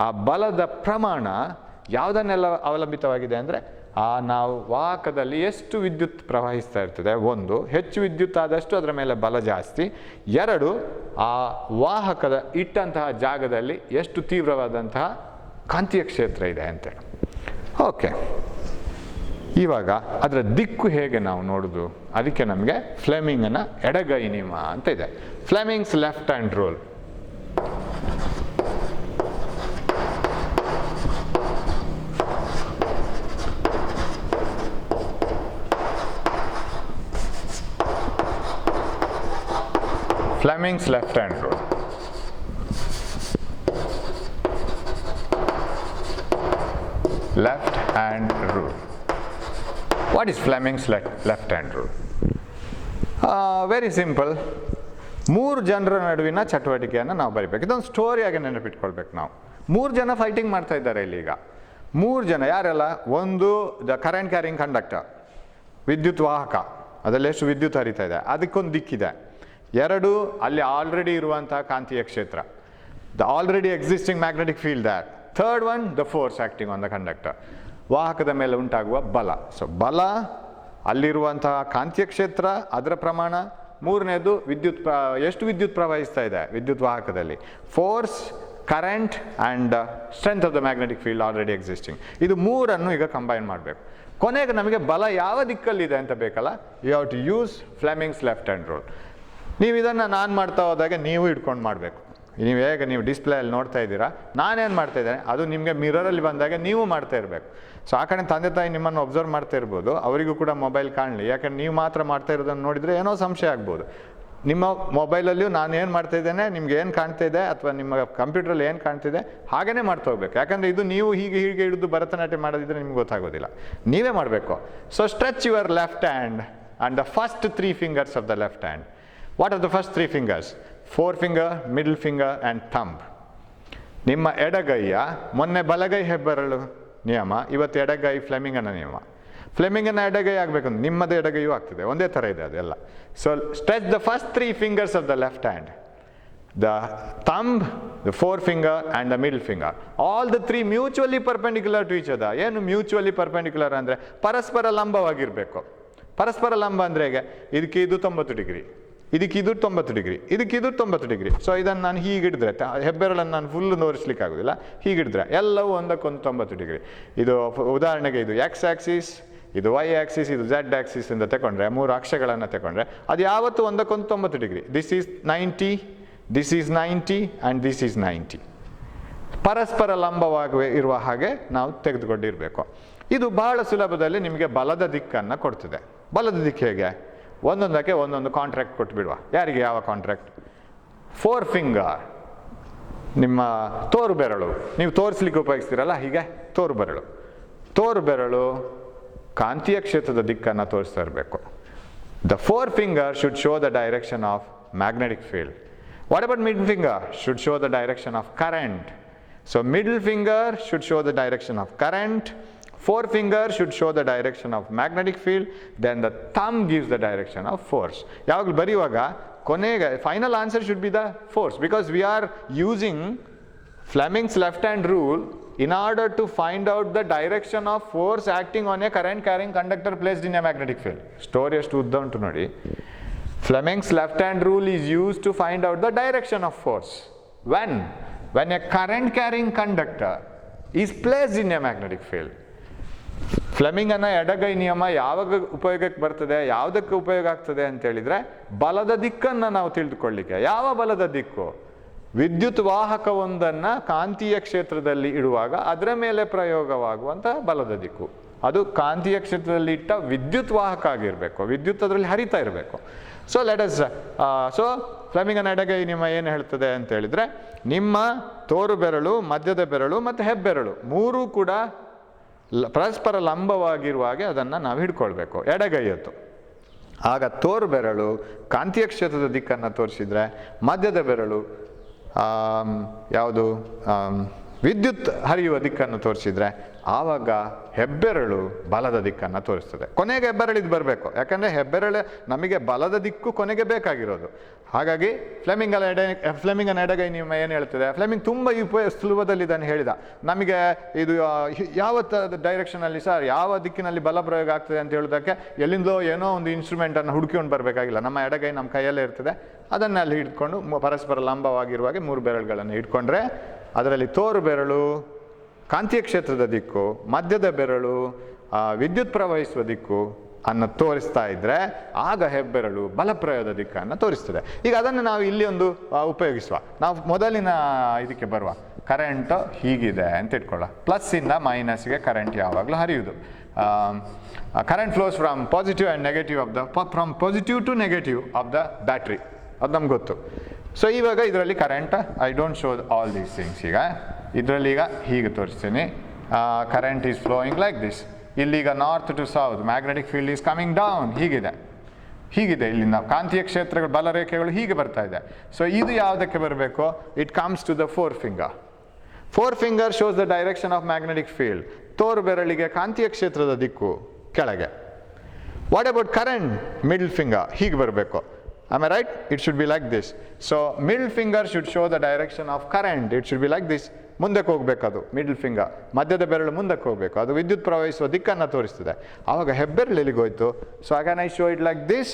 ಆ ಬಲದ ಪ್ರಮಾಣ ಯಾವುದನ್ನೆಲ್ಲ ಅವಲಂಬಿತವಾಗಿದೆ ಅಂದರೆ ನಾವು ವಾಹಕದಲ್ಲಿ ಎಷ್ಟು ವಿದ್ಯುತ್ ಪ್ರವಹಿಸ್ತಾ ಇರ್ತದೆ. ಒಂದು, ಹೆಚ್ಚು ವಿದ್ಯುತ್ ಆದಷ್ಟು ಅದರ ಮೇಲೆ ಬಲ ಜಾಸ್ತಿ. ಎರಡು, ಆ ವಾಹಕದ ಇಟ್ಟಂತಹ ಜಾಗದಲ್ಲಿ ಎಷ್ಟು ತೀವ್ರವಾದಂತಹ ಕಾಂತೀಯ ಕ್ಷೇತ್ರ ಇದೆ ಅಂತೇಳಿ. ಓಕೆ, ಇವಾಗ ಅದರ ದಿಕ್ಕು ಹೇಗೆ ನಾವು ನೋಡೋದು? ಅದಕ್ಕೆ ನಮಗೆ ಫ್ಲೆಮಿಂಗನ ಎಡಗೈ ನಿಯಮ ಅಂತ ಇದೆ, Fleming's left hand rule. Fleming's left hand rule. Left hand rule. What is Fleming's left hand rule? Very simple. ಮೂರು ಜನರ ನಡುವಿನ ಚಟುವಟಿಕೆಯನ್ನು ನಾವು ಬರಿಬೇಕು. ಇದೊಂದು ಸ್ಟೋರಿಯಾಗಿ ನೆನಪಿಟ್ಕೊಳ್ಬೇಕು ನಾವು. ಮೂರು ಜನ ಫೈಟಿಂಗ್ ಮಾಡ್ತಾ ಇದ್ದಾರೆ ಇಲ್ಲಿ ಈಗ. ಮೂರು ಜನ ಯಾರೆಲ್ಲ? ಒಂದು ದ ಕರೆಂಟ್ ಕ್ಯಾರಿಂಗ್ ಕಂಡಕ್ಟರ್, ವಿದ್ಯುತ್ ವಾಹಕ, ಅದರಲ್ಲಿ ಎಷ್ಟು ವಿದ್ಯುತ್ ಹರಿತಾ ಇದೆ ಅದಕ್ಕೊಂದು ದಿಕ್ಕಿದೆ. ಎರಡು, ಅಲ್ಲಿ ಆಲ್ರೆಡಿ ಇರುವಂಥ ಕಾಂತೀಯ ಕ್ಷೇತ್ರ, the already existing magnetic field that. Third one, the force acting on the conductor, ವಾಹಕದ ಮೇಲೆ ಉಂಟಾಗುವ ಬಲ. ಸೊ ಬಲ, ಅಲ್ಲಿರುವಂತಹ ಕಾಂತೀಯ ಕ್ಷೇತ್ರ, ಅದರ ಪ್ರಮಾಣ. ಮೂರನೇದು ಎಷ್ಟು ವಿದ್ಯುತ್ ಪ್ರವಹಿಸ್ತಾ ಇದೆ ವಿದ್ಯುತ್ ವಾಹಕದಲ್ಲಿ, force, current and strength of the magnetic field already existing. ಇದು ಮೂರನ್ನು ಈಗ ಕಂಬೈನ್ ಮಾಡಬೇಕು. ಕೊನೆಗೆ ನಮಗೆ ಬಲ ಯಾವ ದಿಕ್ಕಲ್ಲಿದೆ ಅಂತ ಬೇಕಲ್ಲ, you have to use Fleming's left hand rule. ನೀವು ಇದನ್ನು ನಾನು ಮಾಡ್ತಾ ಹೋದಾಗ ನೀವು ಇಟ್ಕೊಂಡು ಮಾಡಬೇಕು. ನೀವು ಹೇಗೆ ನೀವು ಡಿಸ್ಪ್ಲೇಯಲ್ಲಿ ನೋಡ್ತಾ ಇದ್ದೀರಾ, ನಾನೇನು ಮಾಡ್ತಾ ಇದ್ದೇನೆ ಅದು ನಿಮಗೆ ಮಿರರಲ್ಲಿ ಬಂದಾಗ ನೀವು ಮಾಡ್ತಾ ಇರಬೇಕು. ಸೊ ಆ ಕಡೆ ತಂದೆ ತಾಯಿ ನಿಮ್ಮನ್ನು ಒಬ್ಸರ್ವ್ ಮಾಡ್ತಾ ಇರ್ಬೋದು, ಅವರಿಗೂ ಕೂಡ ಮೊಬೈಲ್ ಕಾಣಲಿ. ಯಾಕಂದ್ರೆ ನೀವು ಮಾತ್ರ ಮಾಡ್ತಾ ಇರೋದನ್ನು ನೋಡಿದರೆ ಏನೋ ಸಂಶಯ ಆಗ್ಬೋದು. ನಿಮ್ಮ ಮೊಬೈಲಲ್ಲಿಯೂ ನಾನು ಏನು ಮಾಡ್ತಾ ಇದ್ದೇನೆ, ನಿಮ್ಗೆ ಏನು ಕಾಣ್ತಾ ಇದೆ, ಅಥವಾ ನಿಮ್ಮ ಕಂಪ್ಯೂಟ್ರಲ್ಲಿ ಏನು ಕಾಣ್ತಿದೆ ಹಾಗೇ ಮಾಡ್ತಾ ಹೋಗ್ಬೇಕು. ಯಾಕಂದರೆ ಇದು ನೀವು ಹೀಗೆ ಹಿಡಿದು ಭರತನಾಟ್ಯ ಮಾಡೋದಿದ್ರೆ ನಿಮ್ಗೆ ಗೊತ್ತಾಗೋದಿಲ್ಲ, ನೀವೇ ಮಾಡಬೇಕು. So stretch your left hand and the first 3 fingers of the left hand. What are the first 3 fingers? 4 finger, middle finger and thumb. ನಿಮ್ಮ ಎಡಗೈಯ, ಮೊನ್ನೆ ಬಲಗೈ ಹೆಬ್ಬೆರಳು ನಿಯಮ, ಇವತ್ತು ಎಡಗೈ ಫ್ಲೆಮಿಂಗನ ನಿಯಮ. ಫ್ಲೆಮಿಂಗನ ಎಡಗೈ ಆಗಬೇಕು, ನಿಮ್ಮದು ಎಡಗೈಯೂ ಆಗ್ತದೆ, ಒಂದೇ ಥರ ಇದೆ ಅದೆಲ್ಲ. So stretch the first 3 fingers of the left hand, the thumb, the 4 finger and the middle finger. All the 3 mutually perpendicular to each other. ಏನು ಮ್ಯೂಚುವಲಿ ಪರ್ಪೆಂಡಿಕ್ಯುಲರ್ ಅಂದರೆ ಪರಸ್ಪರ ಲಂಬವಾಗಿರಬೇಕು. ಪರಸ್ಪರ ಲಂಬ ಅಂದರೆ ಹೇಗೆ? ಇದಕ್ಕೆ ಇದು 90 ಡಿಗ್ರಿ, ಇದಕ್ಕಿದು 90 ಡಿಗ್ರಿ, ಇದಕ್ಕಿದು 90 ಡಿಗ್ರಿ. ಸೊ ಇದನ್ನು ನಾನು ಹೀಗಿಡಿದ್ರೆ, ಹೆಬ್ಬೆರಳನ್ನು ನಾನು ಫುಲ್ಲು ತೋರಿಸ್ಲಿಕ್ಕೆ ಆಗೋದಿಲ್ಲ, ಹೀಗಿಡಿದ್ರೆ ಎಲ್ಲವೂ ಒಂದಕ್ಕೊಂದು 90 ಡಿಗ್ರಿ. ಇದು ಉದಾಹರಣೆಗೆ ಇದು ಎಕ್ಸ್ ಆ್ಯಕ್ಸಿಸ್, ಇದು ವೈ ಆ್ಯಕ್ಸಿಸ್, ಇದು ಝೆಡ್ ಆ್ಯಕ್ಸಿಸ್ ಅಂತ ತಗೊಂಡ್ರೆ, 3 ಅಕ್ಷಗಳನ್ನು ತಗೊಂಡ್ರೆ ಅದು ಯಾವತ್ತೂ ಒಂದಕ್ಕೊಂದು 90 degree. This is 90, this is 90 and this is 90. ಪರಸ್ಪರ ಲಂಬವಾಗಿ ಇರುವ ಹಾಗೆ ನಾವು ತೆಗೆದುಕೊಂಡಿರಬೇಕು. ಇದು ಬಹಳ ಸುಲಭದಲ್ಲಿ ನಿಮಗೆ ಬಲದ ದಿಕ್ಕನ್ನು ಕೊಡ್ತದೆ. ಬಲದ ದಿಕ್ಕು ಹೇಗೆ? ಒಂದೊಂದಕ್ಕೆ ಒಂದೊಂದು ಕಾಂಟ್ರಾಕ್ಟ್ ಕೊಟ್ಬಿಡುವ. ಯಾರಿಗೆ ಯಾವ ಕಾಂಟ್ರಾಕ್ಟ್? 4 finger, ನಿಮ್ಮ ತೋರು ಬೆರಳು, ನೀವು ತೋರಿಸ್ಲಿಕ್ಕೆ ಉಪಯೋಗಿಸ್ತೀರಲ್ಲ, ಹೀಗೆ ತೋರು ಬೆರಳು. ತೋರು ಬೆರಳು ಕಾಂತೀಯ ಕ್ಷೇತ್ರದ ದಿಕ್ಕನ್ನು ತೋರಿಸ್ತಾ ಇರಬೇಕು. The 4 finger should show the direction of magnetic field. What about middle finger? Should show the direction of current. So middle finger should show the direction of current, 4 finger should show the direction of magnetic field, then the thumb gives the direction of force. ಯಾವಾಗಲೂ ಬರೆಯುವಾಗ ಕೊನೆಗೆ final answer should be the force, because we are using Fleming's left hand rule in order to find out the direction of force acting on a current carrying conductor placed in a magnetic field. Story ಅಷ್ಟು ಉದ್ದ ಉಂಟು ನೋಡಿ. Fleming's left hand rule is used to find out the direction of force. When a current carrying conductor is placed in a magnetic field. ಫ್ಲೆಮಿಂಗನ ಎಡಗೈ ನಿಯಮ ಯಾವಾಗ ಉಪಯೋಗಕ್ಕೆ ಬರ್ತದೆ, ಯಾವುದಕ್ಕೆ ಉಪಯೋಗ ಆಗ್ತದೆ ಅಂತ ಹೇಳಿದರೆ, ಬಲದ ದಿಕ್ಕನ್ನು ನಾವು ತಿಳಿದುಕೊಳ್ಳಿಕ್ಕೆ. ಯಾವ ಬಲದ ದಿಕ್ಕು? ವಿದ್ಯುತ್ ವಾಹಕವೊಂದನ್ನು ಕಾಂತೀಯ ಕ್ಷೇತ್ರದಲ್ಲಿ ಇಡುವಾಗ ಅದರ ಮೇಲೆ ಪ್ರಯೋಗವಾಗುವಂಥ ಬಲದ ದಿಕ್ಕು. ಅದು ಕಾಂತೀಯ ಕ್ಷೇತ್ರದಲ್ಲಿ ಇಟ್ಟ ವಿದ್ಯುತ್ ವಾಹಕ ಆಗಿರಬೇಕು, ವಿದ್ಯುತ್ ಅದರಲ್ಲಿ ಹರಿತಾ ಇರಬೇಕು. ಸೊ ಸೊ ಫ್ಲೆಮಿಂಗನ ಎಡಗೈ ನಿಯಮ ಏನು ಹೇಳ್ತದೆ ಅಂತ ಹೇಳಿದರೆ, ನಿಮ್ಮ ತೋರು ಬೆರಳು, ಮಧ್ಯದ ಬೆರಳು ಮತ್ತು ಹೆಬ್ಬೆರಳು ಮೂರೂ ಕೂಡ ಪರಸ್ಪರ ಲಂಬವಾಗಿರುವ ಹಾಗೆ ಅದನ್ನು ನಾವು ಹಿಡ್ಕೊಳ್ಬೇಕು, ಎಡಗೈಯತ್ತು. ಆಗ ತೋರು ಬೆರಳು ಕಾಂತೀಯ ಕ್ಷೇತ್ರದ ದಿಕ್ಕನ್ನು ತೋರಿಸಿದರೆ, ಮಧ್ಯದ ಬೆರಳು ಯಾವುದು ವಿದ್ಯುತ್ ಹರಿಯುವ ದಿಕ್ಕನ್ನು ತೋರಿಸಿದರೆ, ಆವಾಗ ಹೆಬ್ಬೆರಳು ಬಲದ ದಿಕ್ಕನ್ನು ತೋರಿಸ್ತದೆ. ಕೊನೆಗೆ ಹೆಬ್ಬೆರಳಿದು ಬರಬೇಕು, ಯಾಕಂದರೆ ಹೆಬ್ಬೆರಳು ನಮಗೆ ಬಲದ ದಿಕ್ಕು ಕೊನೆಗೆ ಬೇಕಾಗಿರೋದು. ಹಾಗಾಗಿ ಫ್ಲೆಮಿಂಗನ ಎಡಗೈ ನಿಯಮ ಏನು ಹೇಳ್ತದೆ? ಫ್ಲೆಮಿಂಗ್ ತುಂಬ ಸುಲಭದಲ್ಲಿ ಇದನ್ನು ಹೇಳಿದ. ನಮಗೆ ಇದು ಯಾವ ಡೈರೆಕ್ಷನಲ್ಲಿ ಸರ್, ಯಾವ ದಿಕ್ಕಿನಲ್ಲಿ ಬಲ ಪ್ರಯೋಗ ಆಗ್ತದೆ ಅಂತ ಹೇಳೋದಕ್ಕೆ ಎಲ್ಲಿಂದಲೋ ಏನೋ ಒಂದು ಇನ್ಸ್ಟ್ರೂಮೆಂಟನ್ನು ಹುಡುಕಿಕೊಂಡು ಬರಬೇಕಾಗಿಲ್ಲ. ನಮ್ಮ ಎಡಗೈ ನಮ್ಮ ಕೈಯಲ್ಲೇ ಇರ್ತದೆ, ಅದನ್ನು ಅಲ್ಲಿ ಹಿಡ್ಕೊಂಡು ಪರಸ್ಪರ ಲಂಬವಾಗಿರುವಾಗೆ 3 ಬೆರಳುಗಳನ್ನು ಇಟ್ಕೊಂಡ್ರೆ, ಅದರಲ್ಲಿ ತೋರು ಬೆರಳು ಕಾಂತೀಯ ಕ್ಷೇತ್ರದ ದಿಕ್ಕು, ಮಧ್ಯದ ಬೆರಳು ವಿದ್ಯುತ್ ಪ್ರವಹಿಸುವ ದಿಕ್ಕು ಅನ್ನು ತೋರಿಸ್ತಾ ಇದ್ದರೆ, ಆಗ ಹೆಬ್ಬೆರಳು ಬಲಪ್ರಯೋಗದ ದಿಕ್ಕನ್ನು ತೋರಿಸ್ತದೆ. ಈಗ ಅದನ್ನು ನಾವು ಇಲ್ಲಿ ಒಂದು ಉಪಯೋಗಿಸುವ. ನಾವು ಮೊದಲಿನ ಇದಕ್ಕೆ ಬರುವ, ಕರೆಂಟ್ ಹೀಗಿದೆ ಅಂತ ಇಟ್ಕೊಳ್ಳ, ಪ್ಲಸ್ಸಿಂದ ಮೈನಸ್ಗೆ ಕರೆಂಟ್ ಯಾವಾಗಲೂ ಹರಿಯುವುದು. Current flows from positive and negative from positive to negative of the battery. ಅದು ನಮ್ಗೆ ಗೊತ್ತು. ಸೊ ಇವಾಗ ಇದರಲ್ಲಿ current, I don't show all these things. ಈಗ ಇದರಲ್ಲಿ ಈಗ ಹೀಗೆ ತೋರಿಸ್ತೀನಿ, current is flowing like this. ಇಲ್ಲಿಗ north to south magnetic field is coming down, ಹೀಗಿದೆ ಇಲ್ಲಿಂದ ಕಾಂತೀಯ ಕ್ಷೇತ್ರಗಳು ಬಲರೇಖೆಗಳು ಹೀಗೆ ಬರ್ತಾ ಇದೆ. ಸೊ ಇದು ಯಾವುದಕ್ಕೆ ಬರಬೇಕು? It comes to the four finger. Four finger shows the direction of magnetic field. ತೋರು ಬೆರಳಿಗೆ ಕಾಂತೀಯ ಕ್ಷೇತ್ರದ ದಿಕ್ಕು ಕೆಳಗೆ. What about current? Middle finger ಹೀಗೆ ಬರಬೇಕು. Am I right? It should be like this. So middle finger should show the direction of current. It should be like this. ಮುಂದಕ್ಕೆ ಹೋಗ್ಬೇಕು ಅದು ಮಿಡಲ್ ಫಿಂಗರ್, ಮಧ್ಯದ ಬೆರಳು ಮುಂದಕ್ಕೆ ಹೋಗಬೇಕು, ಅದು ವಿದ್ಯುತ್ ಪ್ರವಹಿಸುವ ದಿಕ್ಕನ್ನು ತೋರಿಸ್ತದೆ. ಆವಾಗ ಹೆಬ್ಬೆರಳು ಎಲ್ಲಿಗೆ ಹೋಯ್ತು? So again I show it like this.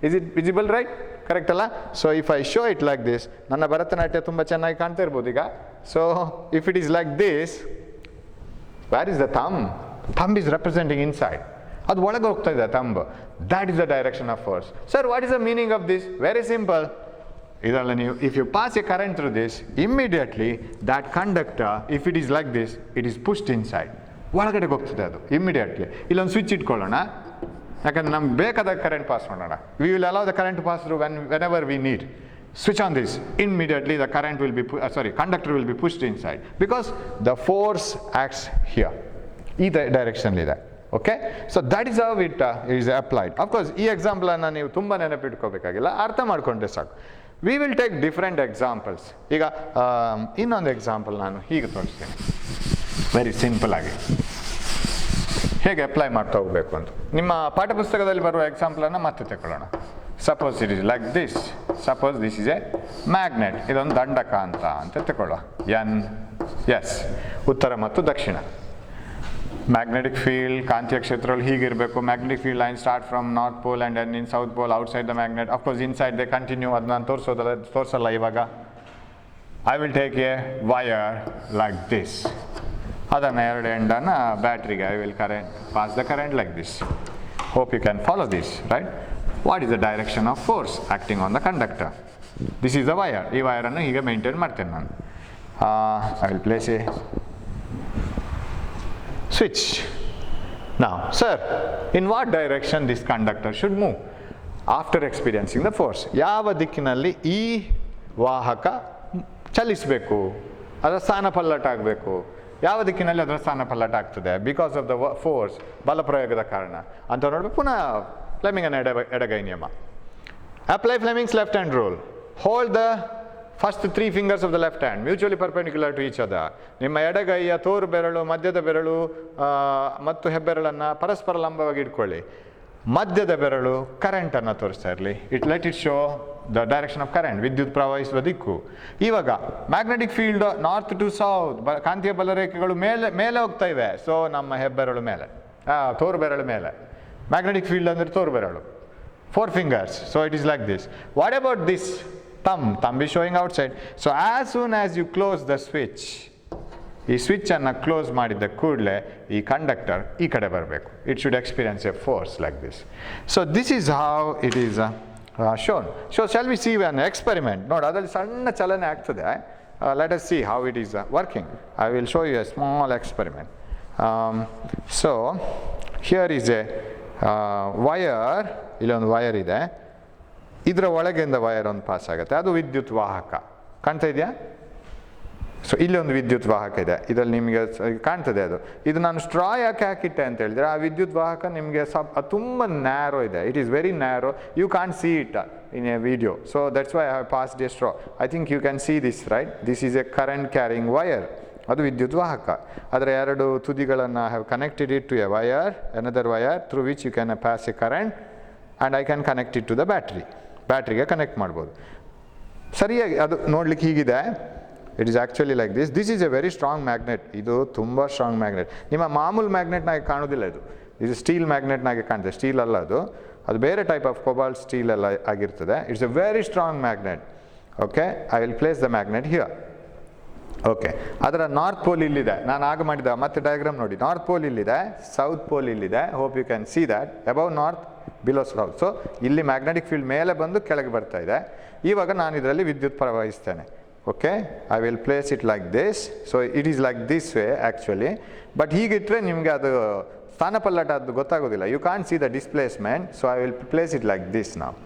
Is it visible, right? Correct ಅಲ್ಲ? So if I show it like this, ನನ್ನ ಭರತನಾಟ್ಯ ತುಂಬ ಚೆನ್ನಾಗಿ ಕಾಣ್ತಾ ಇರ್ಬೋದು ಈಗ. So if it is like this, where is the thumb? Thumb is representing inside. ಅದು ಒಳಗೆ ಹೋಗ್ತಾ ಇದೆ thumb. That is the direction of force. Sir what is the meaning of this? Very simple. ಇದರಲ್ಲಿ ನೀವು if you pass a current through this, immediately that conductor, if it is like this, it is pushed inside. ಒಳಗಡೆಗೆ ಹೋಗ್ತದೆ ಅದು immediately. ಇಲ್ಲೊಂದು switch ಇಟ್ಕೊಳ್ಳೋಣ, ಯಾಕಂದ್ರೆ ನಮ್ಗೆ ಬೇಕಾದಾಗ ಕರೆಂಟ್ ಪಾಸ್ ಮಾಡೋಣ. We will allow the current pass through whenever we need. Switch on this, immediately the current will be conductor will be pushed inside because the force acts here. ಈ direction ಇದೆ. Okay, so that is how it is applied. Of course ಈ ಎಕ್ಸಾಂಪಲನ್ನು ನೀವು ತುಂಬ ನೆನಪಿಟ್ಕೋಬೇಕಾಗಿಲ್ಲ, ಅರ್ಥ ಮಾಡಿಕೊಂಡ್ರೆ ಸಾಕು. We will take different examples. ಈಗ ಇನ್ನೊಂದು ಎಕ್ಸಾಂಪಲ್ ನಾನು ಹೀಗೆ ತೋರಿಸ್ತೀನಿ, ವೆರಿ ಸಿಂಪಲ್ ಆಗಿ ಹೇಗೆ ಅಪ್ಲೈ ಮಾಡ್ತಾ ಹೋಗಬೇಕು ಅಂತ. ನಿಮ್ಮ ಪಾಠಪುಸ್ತಕದಲ್ಲಿ ಬರುವ ಎಕ್ಸಾಂಪಲನ್ನು ಮತ್ತೆ ತಗೊಳ್ಳೋಣ. Suppose it is like this. Suppose this is A magnet. ಇದೊಂದು ದಂಡಕಾಂತ ಅಂತ ತಗೊಳ್ಳುವ. ಎನ್ ಎಸ್, ಉತ್ತರ ಮತ್ತು ದಕ್ಷಿಣ. ಮ್ಯಾಗ್ನೆಟಿಕ್ ಫೀಲ್ಡ್, ಕಾಂತೀಯ ಕ್ಷೇತ್ರಗಳು ಹೀಗಿರಬೇಕು. Magnetic field line start from north pole and end in south pole outside the magnet. Of course inside they continue. ಅದು ನಾನು ತೋರಿಸಲ್ಲ ಇವಾಗ. I will take a wire like this. ಅದನ್ನು ಎರಡು ಎಂಡನ್ನು ಬ್ಯಾಟ್ರಿಗೆ I will pass the current like this. Hope you can follow this, right? What is the direction of force acting on the conductor? This is the wire. ಈ ವಯರನ್ನು ಹೀಗೆ maintain ಮಾಡ್ತೇನೆ ನಾನು. I will place A switch. Now, sir, in what direction this conductor should move after experiencing the force? ಯಾವ ದಿಕ್ಕಿನಲ್ಲಿ ಈ ವಾಹಕ ಚಲಿಸಬೇಕು, ಅದರ ಸ್ಥಾನ ಪಲ್ಲಟ ಆಗಬೇಕು? ಯಾವ ದಿಕ್ಕಿನಲ್ಲಿ ಅದರ ಸ್ಥಾನ ಪಲ್ಲಟ ಆಗ್ತದೆ ಬಿಕಾಸ್ ಆಫ್ ದ ಫೋರ್ಸ್, ಬಲಪ್ರಯೋಗದ ಕಾರಣ ಅಂತ ನೋಡಬೇಕು. ಪುನಃ ಫ್ಲೆಮಿಂಗನ ಎಡಗೈ ನಿಯಮ. Apply Fleming's left hand rule. Hold the first 3 fingers of the left hand mutually perpendicular to each other. ನಿಮ್ಮ ಎಡಗೈಯ ತೋರು ಬೆರಳು, ಮಧ್ಯದ ಬೆರಳು ಮತ್ತು ಹೆಬ್ಬೆರಳನ್ನು ಪರಸ್ಪರ ಲಂಬವಾಗಿ ಇಟ್ಕೊಳ್ಳಿ. ಮಧ್ಯದ ಬೆರಳು ಕರೆಂಟನ್ನು ತೋರಿಸ್ತಾ ಇರಲಿ. Let it show the direction of current, ವಿದ್ಯುತ್ ಪ್ರವಹಿಸುವ ದಿಕ್ಕು. ಇವಾಗ magnetic field north to south, ಕಾಂತೀಯ ಬಲರೇಖೆಗಳು ಮೇಲೆ ಹೋಗ್ತಾ ಇವೆ. ಸೊ ನಮ್ಮ ಹೆಬ್ಬೆರಳು ಮೇಲೆ, ತೋರು ಬೆರಳು ಮೇಲೆ. ಮ್ಯಾಗ್ನೆಟಿಕ್ ಫೀಲ್ಡ್ ಅಂದರೆ ತೋರು ಬೆರಳು, 4 fingers. So it is like this. What about this? Thumb is showing outside. So as soon as you close the switch, ಈ ಸ್ವಿಚ್ಚನ್ನು ಕ್ಲೋಸ್ ಮಾಡಿದ ಕೂಡಲೇ ಈ ಕಂಡಕ್ಟರ್ ಈ ಕಡೆ ಬರಬೇಕು. It should experience a force like this. So this is how it is shown. So shall we see an experiment? ನೋಡಿ, ಅದರಲ್ಲಿ ಸಣ್ಣ ಚಲನೆ ಆಗ್ತದೆ. Let us see how it is working. I will show you a small experiment. So here is a wire. ಇಲ್ಲೊಂದು wire ಇದೆ, ಇದರ ಒಳಗಿಂದ wire ಒಂದು ಪಾಸ್ ಆಗುತ್ತೆ, ಅದು ವಿದ್ಯುತ್ ವಾಹಕ. ಕಾಣ್ತಾ ಇದೆಯಾ? ಸೊ ಇಲ್ಲಿ ಒಂದು ವಿದ್ಯುತ್ ವಾಹಕ ಇದೆ, ಇದರಲ್ಲಿ ನಿಮಗೆ ಕಾಣ್ತದೆ ಅದು. ಇದು ನಾನು ಸ್ಟ್ರಾ ಯಾಕೆ ಹಾಕಿಟ್ಟೆ ಅಂತ ಹೇಳಿದರೆ, ಆ ವಿದ್ಯುತ್ ವಾಹಕ ನಿಮಗೆ ತುಂಬ ನ್ಯಾರೋ ಇದೆ. It is very narrow, you can't see it in a video. So that's why I have passed a straw. I think you can see this, right? This is a current carrying wire. ಅದು ವಿದ್ಯುತ್ ವಾಹಕ. ಅದರ ಎರಡು ತುದಿಗಳನ್ನು have connected it to a wire, another wire through which you can pass a current and I can connect it to the battery. ಬ್ಯಾಟ್ರಿಗೆ connect ಮಾಡ್ಬೋದು. ಸರಿಯಾಗಿ ಅದು ನೋಡ್ಲಿಕ್ಕೆ ಹೀಗಿದೆ. It is actually like this. This is A very strong magnet. ಇದು ತುಂಬ strong magnet. ನಿಮ್ಮ ಮಾಮೂಲು ಮ್ಯಾಗ್ನೆಟ್ನಾಗೆ ಕಾಣೋದಿಲ್ಲ ಇದು. ಇದು ಸ್ಟೀಲ್ ಮ್ಯಾಗ್ನೆಟ್ನಾಗೆ ಕಾಣ್ತದೆ. ಸ್ಟೀಲ್ ಅಲ್ಲ ಅದು, ಅದು ಬೇರೆ ಟೈಪ್ ಆಫ್ ಕೋಬಾಲ್ಟ್ ಸ್ಟೀಲ್ ಎಲ್ಲ ಆಗಿರ್ತದೆ. It's a very strong magnet. Okay, I will place the magnet here. Okay, ಅದರ ನಾರ್ತ್ ಪೋಲ್ ಇಲ್ಲಿದೆ. ನಾನು ಆಗ ಮಾಡಿದ ಮತ್ತೆ ಡಯಾಗ್ರಾಮ್ ನೋಡಿ. ನಾರ್ತ್ ಪೋಲ್ ಇಲ್ಲಿದೆ, ಸೌತ್ ಪೋಲ್ ಇಲ್ಲಿದೆ. Hope you can see that. Above north, below south. So ಇಲ್ಲಿ ಮ್ಯಾಗ್ನೆಟಿಕ್ ಫೀಲ್ಡ್ ಮೇಲೆ ಬಂದು ಕೆಳಗೆ ಬರ್ತಾ ಇದೆ. ಇವಾಗ ನಾನು ಇದರಲ್ಲಿ ವಿದ್ಯುತ್ ಪ್ರವಹಿಸ್ತೇನೆ. Okay, I will place it like this. So it is like this way actually. But ಹೀಗಿಟ್ಟರೆ ನಿಮಗೆ ಅದು ಸ್ಥಾನ ಪಲ್ಲಟ ಅದು ಗೊತ್ತಾಗೋದಿಲ್ಲ. You can't see the displacement. So I will place it like this ನಾವು.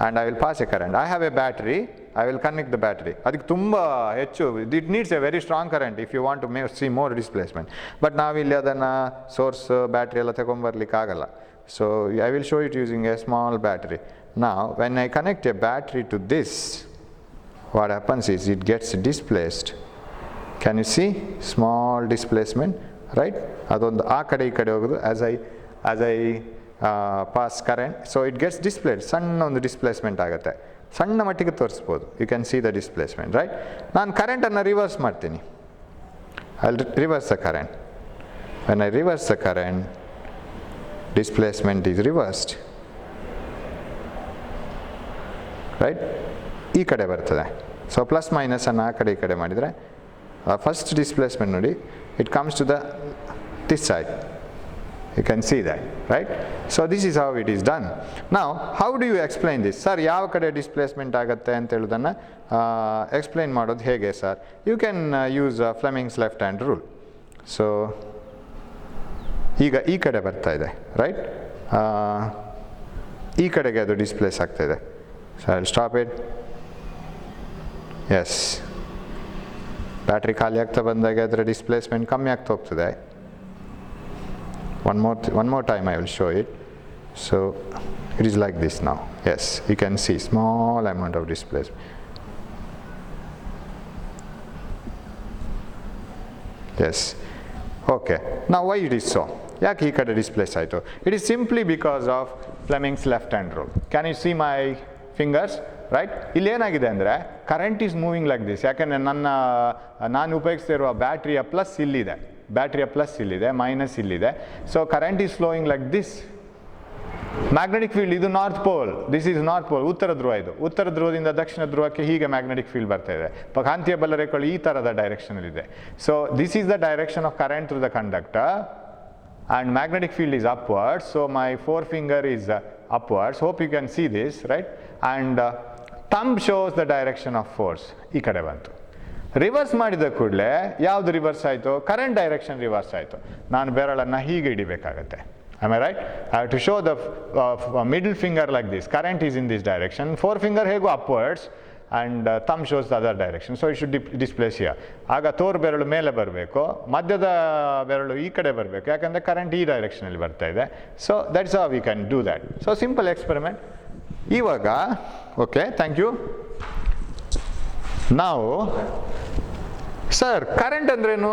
and I will pass a current. I have a battery, I will connect the battery. ಅದಕ್ಕೆ ತುಂಬ ಹೆಚ್ಚು, it needs a very strong current if you want to see more displacement. But ನಾವಿಲ್ಲಿ ಅದನ್ನು source battery ಎಲ್ಲ ತಗೊಂಬರ್ಲಿಕ್ಕೆ ಆಗಲ್ಲ. So I will show it using a small battery. Now when I connect a battery to this, what happens is it gets displaced. Can you see small displacement, right? ಅದೊಂದು ಆ ಕಡೆ ಈ ಕಡೆ ಹೋಗೋದು as I pass current, so it gets displayed. ಸಣ್ಣ ಒಂದು displacement ಆಗುತ್ತೆ, ಸಣ್ಣ ಮಟ್ಟಿಗೆ ತೋರಿಸ್ಬೋದು. You can see the displacement, right? ನಾನು ಕರೆಂಟನ್ನು ರಿವರ್ಸ್ ಮಾಡ್ತೀನಿ. I will reverse the current. When I reverse the current, displacement is reversed, right? ಈ ಕಡೆ ಬರ್ತದೆ. ಸೊ ಪ್ಲಸ್ ಮೈನಸನ್ನು ಆ ಕಡೆ ಈ ಕಡೆ ಮಾಡಿದರೆ ಫಸ್ಟ್ ಡಿಸ್ಪ್ಲೇಸ್ಮೆಂಟ್ ನೋಡಿ, it comes to this side. You can see that, right? So this is how it is done. Now how do you explain this? Sir, ಯಾವ ಕಡೆ ಡಿಸ್ಪ್ಲೇಸ್ಮೆಂಟ್ ಆಗುತ್ತೆ ಅಂತ ಹೇಳೋದನ್ನು ಎಕ್ಸ್ಪ್ಲೈನ್ ಮಾಡೋದು ಹೇಗೆ ಸರ್? You can use Fleming's left hand rule. So ಈಗ ಈ ಕಡೆ ಬರ್ತಾ ಇದೆ, ರೈಟ್? ಈ ಕಡೆಗೆ ಅದು ಡಿಸ್ಪ್ಲೇಸ್ ಆಗ್ತಾ ಇದೆ. So I will stop it. Yes, battery ಖಾಲಿ ಆಗ್ತಾ ಬಂದಾಗ ಅದರ ಡಿಸ್ಪ್ಲೇಸ್ಮೆಂಟ್ ಕಮ್ಮಿ ಆಗ್ತಾ ಹೋಗ್ತದೆ. One more time I will show it. So it is like this now. Yes, you can see small amount of displacement. Yes. Okay. Now why it is so? ಯಾಕೆ ಈ ಕಡೆ ಡಿಸ್ಪ್ಲೇಸ್ ಆಯಿತು? It is simply because of Fleming's left hand rule. Can you see my fingers? Right? ಇಲ್ಲಿ ಏನಾಗಿದೆ ಅಂದರೆ current is moving like this. ಯಾಕೆಂದರೆ ನಾನು ಉಪಯೋಗಿಸ್ತಿರುವ ಬ್ಯಾಟ್ರಿಯ ಪ್ಲಸ್ ಇಲ್ಲಿದೆ, ಮೈನಸ್ ಇಲ್ಲಿದೆ. So current is flowing like this. Magnetic field ಇದು north pole, this is north pole, ಉತ್ತರ ಧ್ರುವ. ಇದು ಉತ್ತರ ಧ್ರುವದಿಂದ ದಕ್ಷಿಣ ಧ್ರುವಕ್ಕೆ ಹೀಗೆ ಮ್ಯಾಗ್ನೆಟಿಕ್ ಫೀಲ್ಡ್ ಬರ್ತಾ ಇದೆ. ಕಾಂತೀಯ ಬಲರೇಖೆಗಳು ಈ ಥರದ ಡೈರೆಕ್ಷನಲ್ಲಿದೆ. So this is the direction of current through the conductor and magnetic field is upwards. So my forefinger is upwards. Hope you can see this, right? And thumb shows the direction of force. ಈ ಕಡೆ ಬಂತು. Reverse ಮಾಡಿದ ಕೂಡಲೇ ಯಾವುದು reverse ಆಯಿತು? Current direction reverse ಆಯಿತು. ನಾನು ಬೆರಳನ್ನು ಹೀಗೆ ಹಿಡಿಬೇಕಾಗತ್ತೆ. Am I right? I have to show the middle finger like this. Current is in this direction. Forefinger ಹೇಗೂ upwards and thumb shows the other direction. So it should displace here. ಆಗ ತೋರು ಬೆರಳು ಮೇಲೆ ಬರಬೇಕು, ಮಧ್ಯದ ಬೆರಳು ಈ ಕಡೆ ಬರಬೇಕು, ಯಾಕಂದರೆ ಕರೆಂಟ್ ಈ ಡೈರೆಕ್ಷನಲ್ಲಿ ಬರ್ತಾ ಇದೆ. So that's how we can do that. So simple experiment. ಇವಾಗ ಓಕೆ, ಥ್ಯಾಂಕ್ ಯು. ನಾವು ಸರ್ ಕರೆಂಟ್ ಅಂದ್ರೇನು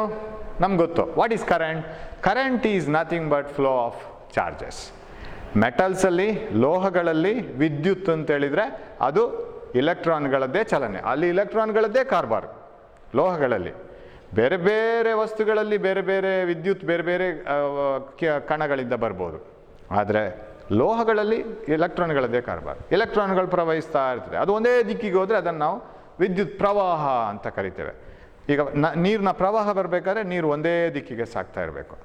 ನಮ್ಗೆ ಗೊತ್ತು. What is current? Current is nothing but flow of charges. ಮೆಟಲ್ಸಲ್ಲಿ, ಲೋಹಗಳಲ್ಲಿ ವಿದ್ಯುತ್ ಅಂತ ಹೇಳಿದರೆ ಅದು ಇಲೆಕ್ಟ್ರಾನ್ಗಳದ್ದೇ ಚಲನೆ. ಅಲ್ಲಿ ಇಲೆಕ್ಟ್ರಾನ್ಗಳದ್ದೇ ಕಾರ್ಬಾರ್. ಲೋಹಗಳಲ್ಲಿ ಬೇರೆ ಬೇರೆ ವಸ್ತುಗಳಲ್ಲಿ ಬೇರೆ ಬೇರೆ ವಿದ್ಯುತ್ ಬೇರೆ ಬೇರೆ ಕಣಗಳಿಂದ ಬರ್ಬೋದು. ಆದರೆ ಲೋಹಗಳಲ್ಲಿ ಇಲೆಕ್ಟ್ರಾನ್ಗಳದ್ದೇ ಕಾರ್ಬಾರ್. ಇಲೆಕ್ಟ್ರಾನ್ಗಳು ಪ್ರವಹಿಸ್ತಾ ಇರ್ತದೆ. ಅದು ಒಂದೇ ದಿಕ್ಕಿಗೆ ಹೋದರೆ ಅದನ್ನು ನಾವು ವಿದ್ಯುತ್ ಪ್ರವಾಹ ಅಂತ ಕರಿತೇವೆ. ಈಗ ನೀರಿನ ಪ್ರವಾಹ ಬರಬೇಕಾದ್ರೆ ನೀರು ಒಂದೇ ದಿಕ್ಕಿಗೆ ಸಾಗ್ತಾ ಇರಬೇಕು.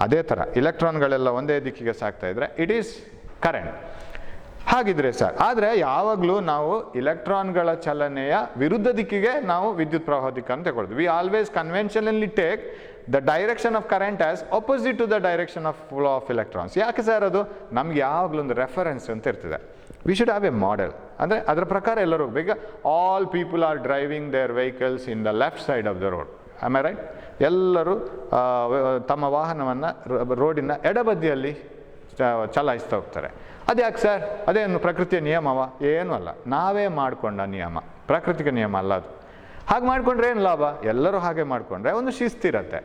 ಅದೇ ಥರ ಇಲೆಕ್ಟ್ರಾನ್ಗಳೆಲ್ಲ ಒಂದೇ ದಿಕ್ಕಿಗೆ ಸಾಗ್ತಾ ಇದ್ದರೆ ಇಟ್ ಈಸ್ ಕರೆಂಟ್. ಹಾಗಿದ್ರೆ ಸರ್, ಆದರೆ ಯಾವಾಗಲೂ ನಾವು ಇಲೆಕ್ಟ್ರಾನ್ಗಳ ಚಲನೆಯ ವಿರುದ್ಧ ದಿಕ್ಕಿಗೆ ನಾವು ವಿದ್ಯುತ್ ಪ್ರವಾಹ ದಿಕ್ಕನ್ನು ತಗೊಳ್ತೀವಿ. We always conventionally take the direction of current as opposite to the direction of flow of electrons. ಯಾಕೆ ಸರ್? ಅದು ನಮ್ಗೆ ಯಾವಾಗಲೂ ಒಂದು ರೆಫರೆನ್ಸ್ ಅಂತ ಇರ್ತದೆ. We should have a model. ಅಂದರೆ ಅದರ ಪ್ರಕಾರ ಎಲ್ಲರೂ ಹೋಗ್ಬೇಕು. ಈಗ all people are driving their vehicles in the left side of the road. Am I right? ಎಲ್ಲರೂ ತಮ್ಮ ವಾಹನವನ್ನು ರೋಡಿನ ಎಡಬದಿಯಲ್ಲಿ ಚಲಾಯಿಸ್ತಾ ಹೋಗ್ತಾರೆ. ಅದ್ಯಾಕೆ ಸರ್? ಅದೇನು ಪ್ರಕೃತಿಯ ನಿಯಮವ? ಏನೂ ಅಲ್ಲ, ನಾವೇ ಮಾಡಿಕೊಂಡ ನಿಯಮ. ಪ್ರಕೃತಿಗೆ ನಿಯಮ ಅಲ್ಲ ಅದು. ಹಾಗೆ ಮಾಡಿಕೊಂಡ್ರೆ ಏನು ಲಾಭ? ಎಲ್ಲರೂ ಹಾಗೆ ಮಾಡಿಕೊಂಡ್ರೆ ಒಂದು ಶಿಸ್ತಿರತ್ತೆ,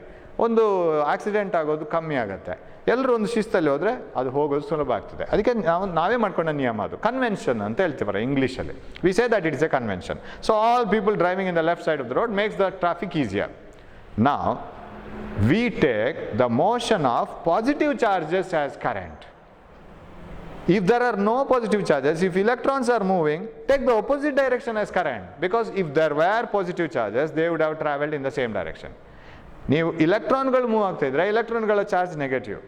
ಒಂದು ಆಕ್ಸಿಡೆಂಟ್ ಆಗೋದು ಕಮ್ಮಿ ಆಗುತ್ತೆ. ಎಲ್ಲರೂ ಒಂದು ಶಿಸ್ತಲ್ಲಿ ಹೋದರೆ ಅದು ಹೋಗೋದು ಸುಲಭ ಆಗ್ತದೆ. ಅದಕ್ಕೆ ನಾವೇ ಮಾಡ್ಕೊಂಡ ನಿಯಮ ಅದು. ಕನ್ವೆನ್ಷನ್ ಅಂತ ಹೇಳ್ತೀವಲ್ಲ ಇಂಗ್ಲೀಷಲ್ಲಿ. We say that it is A convention. So all people driving in the left side of the road makes the traffic easier. Now we take the motion of positive charges as current. If there are no positive charges, if electrons are moving, take the opposite direction as current, because if there were positive charges they would have traveled in the same direction. ನೀವು ಇಲೆಕ್ಟ್ರಾನ್ಗಳು move ಆಗ್ತಾ ಇದ್ರೆ ಇಲೆಕ್ಟ್ರಾನ್ಗಳ charge negative,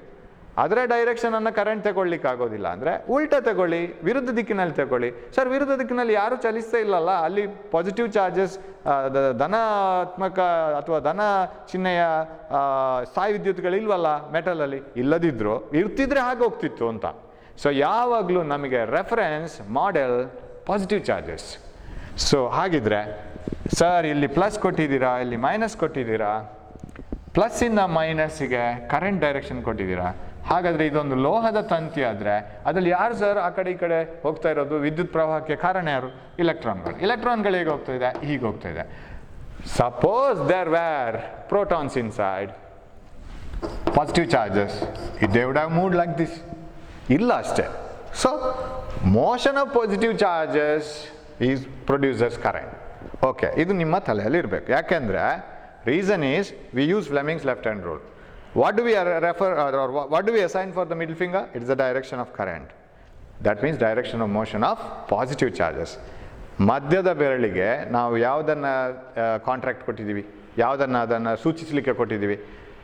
ಅದರ ಡೈರೆಕ್ಷನನ್ನು current ತಗೊಳ್ಳಿಕ್ಕೆ ಆಗೋದಿಲ್ಲ. ಅಂದರೆ ಉಲ್ಟಾ ತಗೊಳ್ಳಿ, ವಿರುದ್ಧ ದಿಕ್ಕಿನಲ್ಲಿ ತಗೊಳ್ಳಿ. ಸರ್, ವಿರುದ್ಧ ದಿಕ್ಕಿನಲ್ಲಿ ಯಾರೂ ಚಲಿಸ್ತಾ ಇಲ್ಲಲ್ಲ, ಅಲ್ಲಿ ಪಾಸಿಟಿವ್ ಚಾರ್ಜಸ್ ಧನಾತ್ಮಕ ಅಥವಾ ಧನ ಚಿಹ್ನೆಯ ಸ್ಥಾಯಿ ವಿದ್ಯುತ್ಗಳಿಲ್ವಲ್ಲ ಮೆಟಲಲ್ಲಿ. ಇಲ್ಲದಿದ್ದರೂ ಇರ್ತಿದ್ರೆ ಹಾಗೆ ಹೋಗ್ತಿತ್ತು ಅಂತ. ಸೊ ಯಾವಾಗಲೂ ನಮಗೆ reference model positive charges. So ಹಾಗಿದ್ರೆ ಸರ್ ಇಲ್ಲಿ ಪ್ಲಸ್ ಕೊಟ್ಟಿದ್ದೀರಾ, ಇಲ್ಲಿ ಮೈನಸ್ ಕೊಟ್ಟಿದ್ದೀರಾ, ಪ್ಲಸ್ಸಿಂದ ಮೈನಸ್ಸಿಗೆ ಕರೆಂಟ್ ಡೈರೆಕ್ಷನ್ ಕೊಟ್ಟಿದ್ದೀರಾ. ಹಾಗಾದರೆ ಇದೊಂದು ಲೋಹದ ತಂತಿ ಆದರೆ ಅದರಲ್ಲಿ ಯಾರು ಸರ್ ಆ ಕಡೆ ಈ ಕಡೆ ಹೋಗ್ತಾ ಇರೋದು? ವಿದ್ಯುತ್ ಪ್ರವಾಹಕ್ಕೆ ಕಾರಣ ಯಾರು? ಇಲೆಕ್ಟ್ರಾನ್ಗಳು. ಇಲೆಕ್ಟ್ರಾನ್ಗಳು ಹೇಗೆ ಹೋಗ್ತಾ ಇದೆ? ಹೀಗೆ ಹೋಗ್ತಾ ಇದೆ. Suppose there were protons inside, positive charges, they would have moved like this. ಇಲ್ಲ ಅಷ್ಟೇ. So motion of positive charges is producers current. Okay, ಇದು ನಿಮ್ಮ ತಲೆಯಲ್ಲಿ ಇರಬೇಕು. ಯಾಕೆಂದರೆ reason is we use Fleming's left hand rule. What do we refer or what do we assign for the middle finger? It is the direction of current. That means direction of motion of positive charges. ಮಧ್ಯದ ಬೆರಳಿಗೆ ನಾವು ಯಾವುದನ್ನು contract ಕೊಟ್ಟಿದ್ದೀವಿ, ಯಾವುದನ್ನು ಅದನ್ನು ಸೂಚಿಸಲಿಕ್ಕೆ ಕೊಟ್ಟಿದ್ದೀವಿ?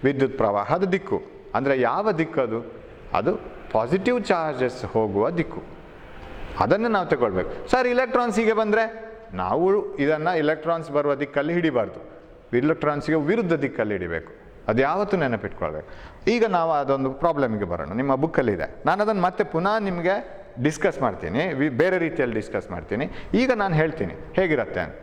ವಿದ್ಯುತ್ ಪ್ರವಾಹದ ದಿಕ್ಕು. ಅಂದರೆ ಯಾವ ದಿಕ್ಕು ಅದು? ಅದು ಪಾಸಿಟಿವ್ ಚಾರ್ಜಸ್ ಹೋಗುವ ದಿಕ್ಕು. ಅದನ್ನು ನಾವು ತಗೊಳ್ಬೇಕು. ಸರ್ ಇಲೆಕ್ಟ್ರಾನ್ಸಿಗೆ ಬಂದರೆ ನಾವು ಇದನ್ನು ಇಲೆಕ್ಟ್ರಾನ್ಸ್ ಬರುವ ದಿಕ್ಕಲ್ಲಿ ಹಿಡಿಬಾರ್ದು, ಇಲೆಕ್ಟ್ರಾನ್ಸಿಗೆ ವಿರುದ್ಧ ದಿಕ್ಕಲ್ಲಿ ಹಿಡಿಬೇಕು. ಅದು ಯಾವತ್ತೂ ನೆನಪಿಟ್ಕೊಳ್ಬೇಕು. ಈಗ ನಾವು ಅದೊಂದು ಪ್ರಾಬ್ಲಮಿಗೆ ಬರೋಣ. ನಿಮ್ಮ ಬುಕ್ಕಲ್ಲಿದೆ, ನಾನು ಅದನ್ನು ಮತ್ತೆ ಪುನಃ ನಿಮಗೆ ಡಿಸ್ಕಸ್ ಮಾಡ್ತೀನಿ, ಬೇರೆ ರೀತಿಯಲ್ಲಿ ಡಿಸ್ಕಸ್ ಮಾಡ್ತೀನಿ. ಈಗ ನಾನು ಹೇಳ್ತೀನಿ ಹೇಗಿರುತ್ತೆ ಅಂತ.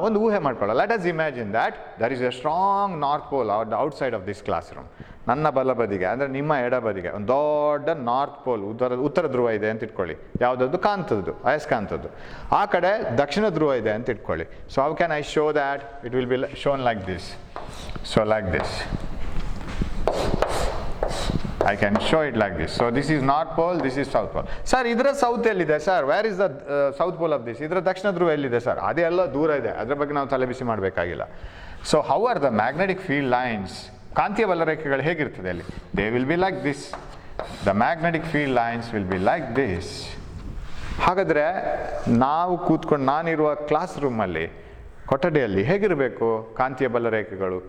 ಒಂದು ಊಹೆ ಮಾಡ್ಕೊಳ್ಳೋ. Let us imagine that there is a strong north pole outside of this class room. ನನ್ನ ಬಲಬದಿಗೆ ಅಂದರೆ ನಿಮ್ಮ ಎಡಬದಿಗೆ ಒಂದು ದೊಡ್ಡ ನಾರ್ತ್ ಪೋಲ್, ಉತ್ತರ ಧ್ರುವ ಇದೆ ಅಂತ ಇಟ್ಕೊಳ್ಳಿ. ಯಾವುದದ್ದು? ಕಾಂತದ್ದು, ಅಯಸ್ಕಾಂತದ್ದು. ಆ ಕಡೆ ದಕ್ಷಿಣ ಧ್ರುವ ಇದೆ ಅಂತ ಇಟ್ಕೊಳ್ಳಿ. So how can I show that? It will B shown like this. So like this, I can show it like this. So this is north pole, this is south pole. Sir, idra south ellide sir? Where is the south pole of this? Idra dakshina dhruva ellide sir? ಅದೆಲ್ಲ ದೂರ ಇದೆ, ಅದರ ಬಗ್ಗೆ ನಾವು ತಲೆ ಬಿಸಿ ಮಾಡಬೇಕಾಗಿಲ್ಲ. So how are the magnetic field lines? ಕಾಂತೀಯ ಬಲರೇಖೆಗಳು ಹೇಗಿರ್ತದೆ ಅಲ್ಲಿ? They will be like this. The magnetic field lines will be like this. ಹಾಗಾದರೆ ನಾವು ಕೂತ್ಕೊಂಡು ನಾನಿರುವ ಕ್ಲಾಸ್ ರೂಮಲ್ಲಿ, ಕೊಠಡಿಯಲ್ಲಿ ಹೇಗಿರಬೇಕು? ಕಾಂತೀಯ ಬಲರೇಖೆಗಳು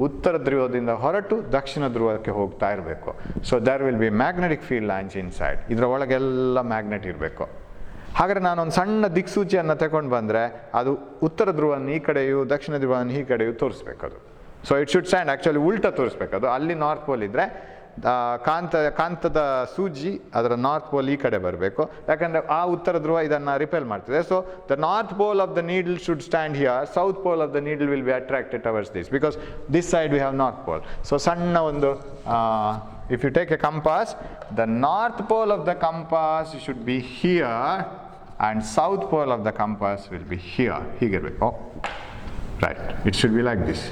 ಉತ್ತರ ಧ್ರುವದಿಂದ ಹೊರಟು ದಕ್ಷಿಣ ಧ್ರುವಕ್ಕೆ ಹೋಗ್ತಾ ಇರಬೇಕು. So there will be magnetic field lines inside. ಇದರ ಒಳಗೆಲ್ಲ ಮ್ಯಾಗ್ನೆಟ್ ಇರಬೇಕು. ಹಾಗಾದರೆ ನಾನೊಂದು ಸಣ್ಣ ದಿಕ್ಸೂಚಿಯನ್ನು ತಗೊಂಡು ಬಂದರೆ ಅದು ಉತ್ತರ ಧ್ರುವವನ್ನು ಈ ಕಡೆಯೂ ದಕ್ಷಿಣ ಧ್ರುವವನ್ನು ಈ ಕಡೆಯೂ ತೋರಿಸ್ಬೇಕು. ಅದು so it should stand actually ಉಲ್ಟಾ ತೋರಿಸ್ಬೇಕು. ಅದು ಅಲ್ಲಿ ನಾರ್ತ್ ಪೋಲ್ ಇದ್ದರೆ ಕಾಂತದ ಸೂಜಿ ಅದರ ನಾರ್ತ್ ಪೋಲ್ ಈ ಕಡೆ ಬರಬೇಕು. ಯಾಕಂದರೆ ಆ ಉತ್ತರ ಧ್ರುವ ಇದನ್ನು ರಿಪೆಲ್ ಮಾಡ್ತಿದೆ. So the north pole of the needle should stand here, south pole of the needle will be attracted towards this, because this side we have north pole. So ಸಣ್ಣ ಒಂದು if you take a compass, the north pole of the compass should be here and south pole of the compass will be here. ಹೀಗಿರಬೇಕು. Right, it should be like this.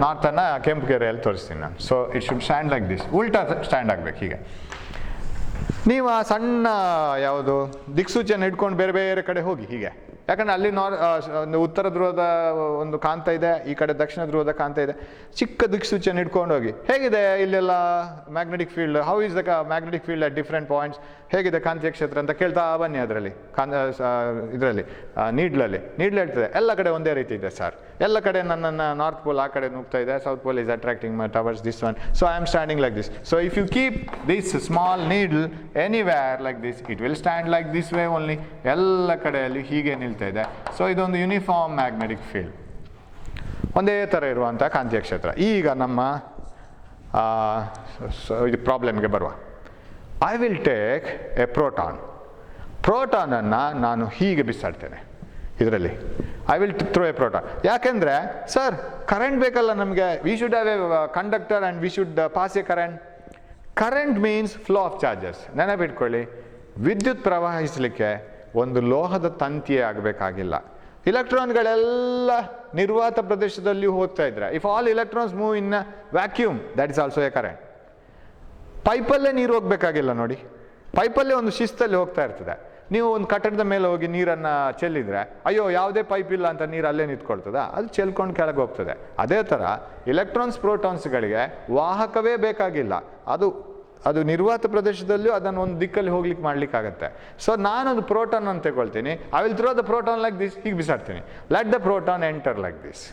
ನಾರ್ತನ್ನು ಕೆಂಪು ಗೆರೆಯಲ್ಲಿ ತೋರಿಸ್ತೀನಿ ನಾನು. So it should stand like this. ಉಲ್ಟಾ stand ಆಗಬೇಕು. ಹೀಗೆ ನೀವು ಆ ಸಣ್ಣ ಯಾವುದು ದಿಕ್ಸೂಚಿಯನ್ನು ಹಿಡ್ಕೊಂಡು ಬೇರೆ ಬೇರೆ ಕಡೆ ಹೋಗಿ ಹೀಗೆ. ಯಾಕಂದರೆ ಅಲ್ಲಿ ಒಂದು ಉತ್ತರ ಧ್ರುವದ ಒಂದು ಕಾಂತ ಇದೆ, ಈ ಕಡೆ ದಕ್ಷಿಣ ಧ್ರುವದ ಕಾಂತ ಇದೆ. ಚಿಕ್ಕ ದಿಕ್ಸೂಚಿಯನ್ನು ಹಿಡ್ಕೊಂಡು ಹೋಗಿ ಹೇಗಿದೆ ಇಲ್ಲೆಲ್ಲ magnetic field, how is the magnetic field at different points, ಹೇಗಿದೆ ಕಾಂತೀಯ ಕ್ಷೇತ್ರ ಅಂತ ಕೇಳ್ತಾ ಬನ್ನಿ. ಅದರಲ್ಲಿ ಇದರಲ್ಲಿ ನೀಡ್ಲಲ್ಲಿ ಹೇಳ್ತದೆ ಎಲ್ಲ ಕಡೆ ಒಂದೇ ರೀತಿ ಇದೆ ಸರ್, ಎಲ್ಲ ಕಡೆ ನನ್ನನ್ನು ನಾರ್ತ್ ಪೋಲ್ ಆ ಕಡೆ ನುಗ್ತಾ ಇದೆ, south pole is attracting my towards this one, so I am standing like this. So if you keep this small needle anywhere like this, it will stand like this way only. ಎಲ್ಲ ಕಡೆಯಲ್ಲಿ ಹೀಗೆ ನಿಲ್ತಾ ಇದೆ. So ಇದೊಂದು uniform magnetic field, ಒಂದೇ ಥರ ಇರುವಂಥ ಕಾಂತೀಯ ಕ್ಷೇತ್ರ. ಈಗ ನಮ್ಮ ಇದು ಪ್ರಾಬ್ಲಮ್ಗೆ ಬರುವ. ಐ ವಿಲ್ ಟೇಕ್ ಎ ಪ್ರೋಟಾನನ್ನು ನಾನು ಹೀಗೆ ಬಿಸಾಡ್ತೇನೆ ಇದರಲ್ಲಿ. I will throw a proton. ಯಾಕೆಂದರೆ ಸರ್ ಕರೆಂಟ್ ಬೇಕಲ್ಲ ನಮಗೆ, we should have a conductor and we should pass a current. Current means flow of charges. ನೆನಪಿಟ್ಕೊಳ್ಳಿ, ವಿದ್ಯುತ್ ಪ್ರವಹಿಸಲಿಕ್ಕೆ ಒಂದು ಲೋಹದ ತಂತಿಯೇ ಆಗಬೇಕಾಗಿಲ್ಲ. ಇಲೆಕ್ಟ್ರಾನ್ಗಳೆಲ್ಲ ನಿರ್ವಾತ ಪ್ರದೇಶದಲ್ಲಿ ಹೋಗ್ತಾ ಇದ್ರೆ, if all electrons move in vacuum, that is also a current. ಪೈಪಲ್ಲೇ ನೀರು ಹೋಗಬೇಕಾಗಿಲ್ಲ ನೋಡಿ, ಪೈಪಲ್ಲೇ ಒಂದು ಶಿಸ್ತಲ್ಲಿ ಹೋಗ್ತಾ ಇರ್ತದೆ. ನೀವು ಒಂದು ಕಟ್ಟಡದ ಮೇಲೆ ಹೋಗಿ ನೀರನ್ನು ಚೆಲ್ಲಿದರೆ, ಅಯ್ಯೋ ಯಾವುದೇ ಪೈಪ್ ಇಲ್ಲ ಅಂತ ನೀರು ಅಲ್ಲೇ ನಿಂತ್ಕೊಳ್ತದೆ, ಅದು ಚೆಲ್ಕೊಂಡು ಕೆಳಗೆ ಹೋಗ್ತದೆ. ಅದೇ ಥರ ಇಲೆಕ್ಟ್ರಾನ್ಸ್ ಪ್ರೋಟಾನ್ಸ್ಗಳಿಗೆ ವಾಹಕವೇ ಬೇಕಾಗಿಲ್ಲ, ಅದು ನಿರ್ವಾತ ಪ್ರದೇಶದಲ್ಲಿಯೂ ಅದನ್ನು ಒಂದು ದಿಕ್ಕಲ್ಲಿ ಹೋಗ್ಲಿಕ್ಕೆ ಮಾಡ್ಲಿಕ್ಕಾಗತ್ತೆ. ಸೊ ನಾನೊಂದು ಪ್ರೋಟಾನ್ ಅಂತ ತಗೊಳ್ತೀನಿ, I will throw the proton like this, ಹೀಗೆ ಬಿಸಾಡ್ತೀನಿ. Let the proton enter like this.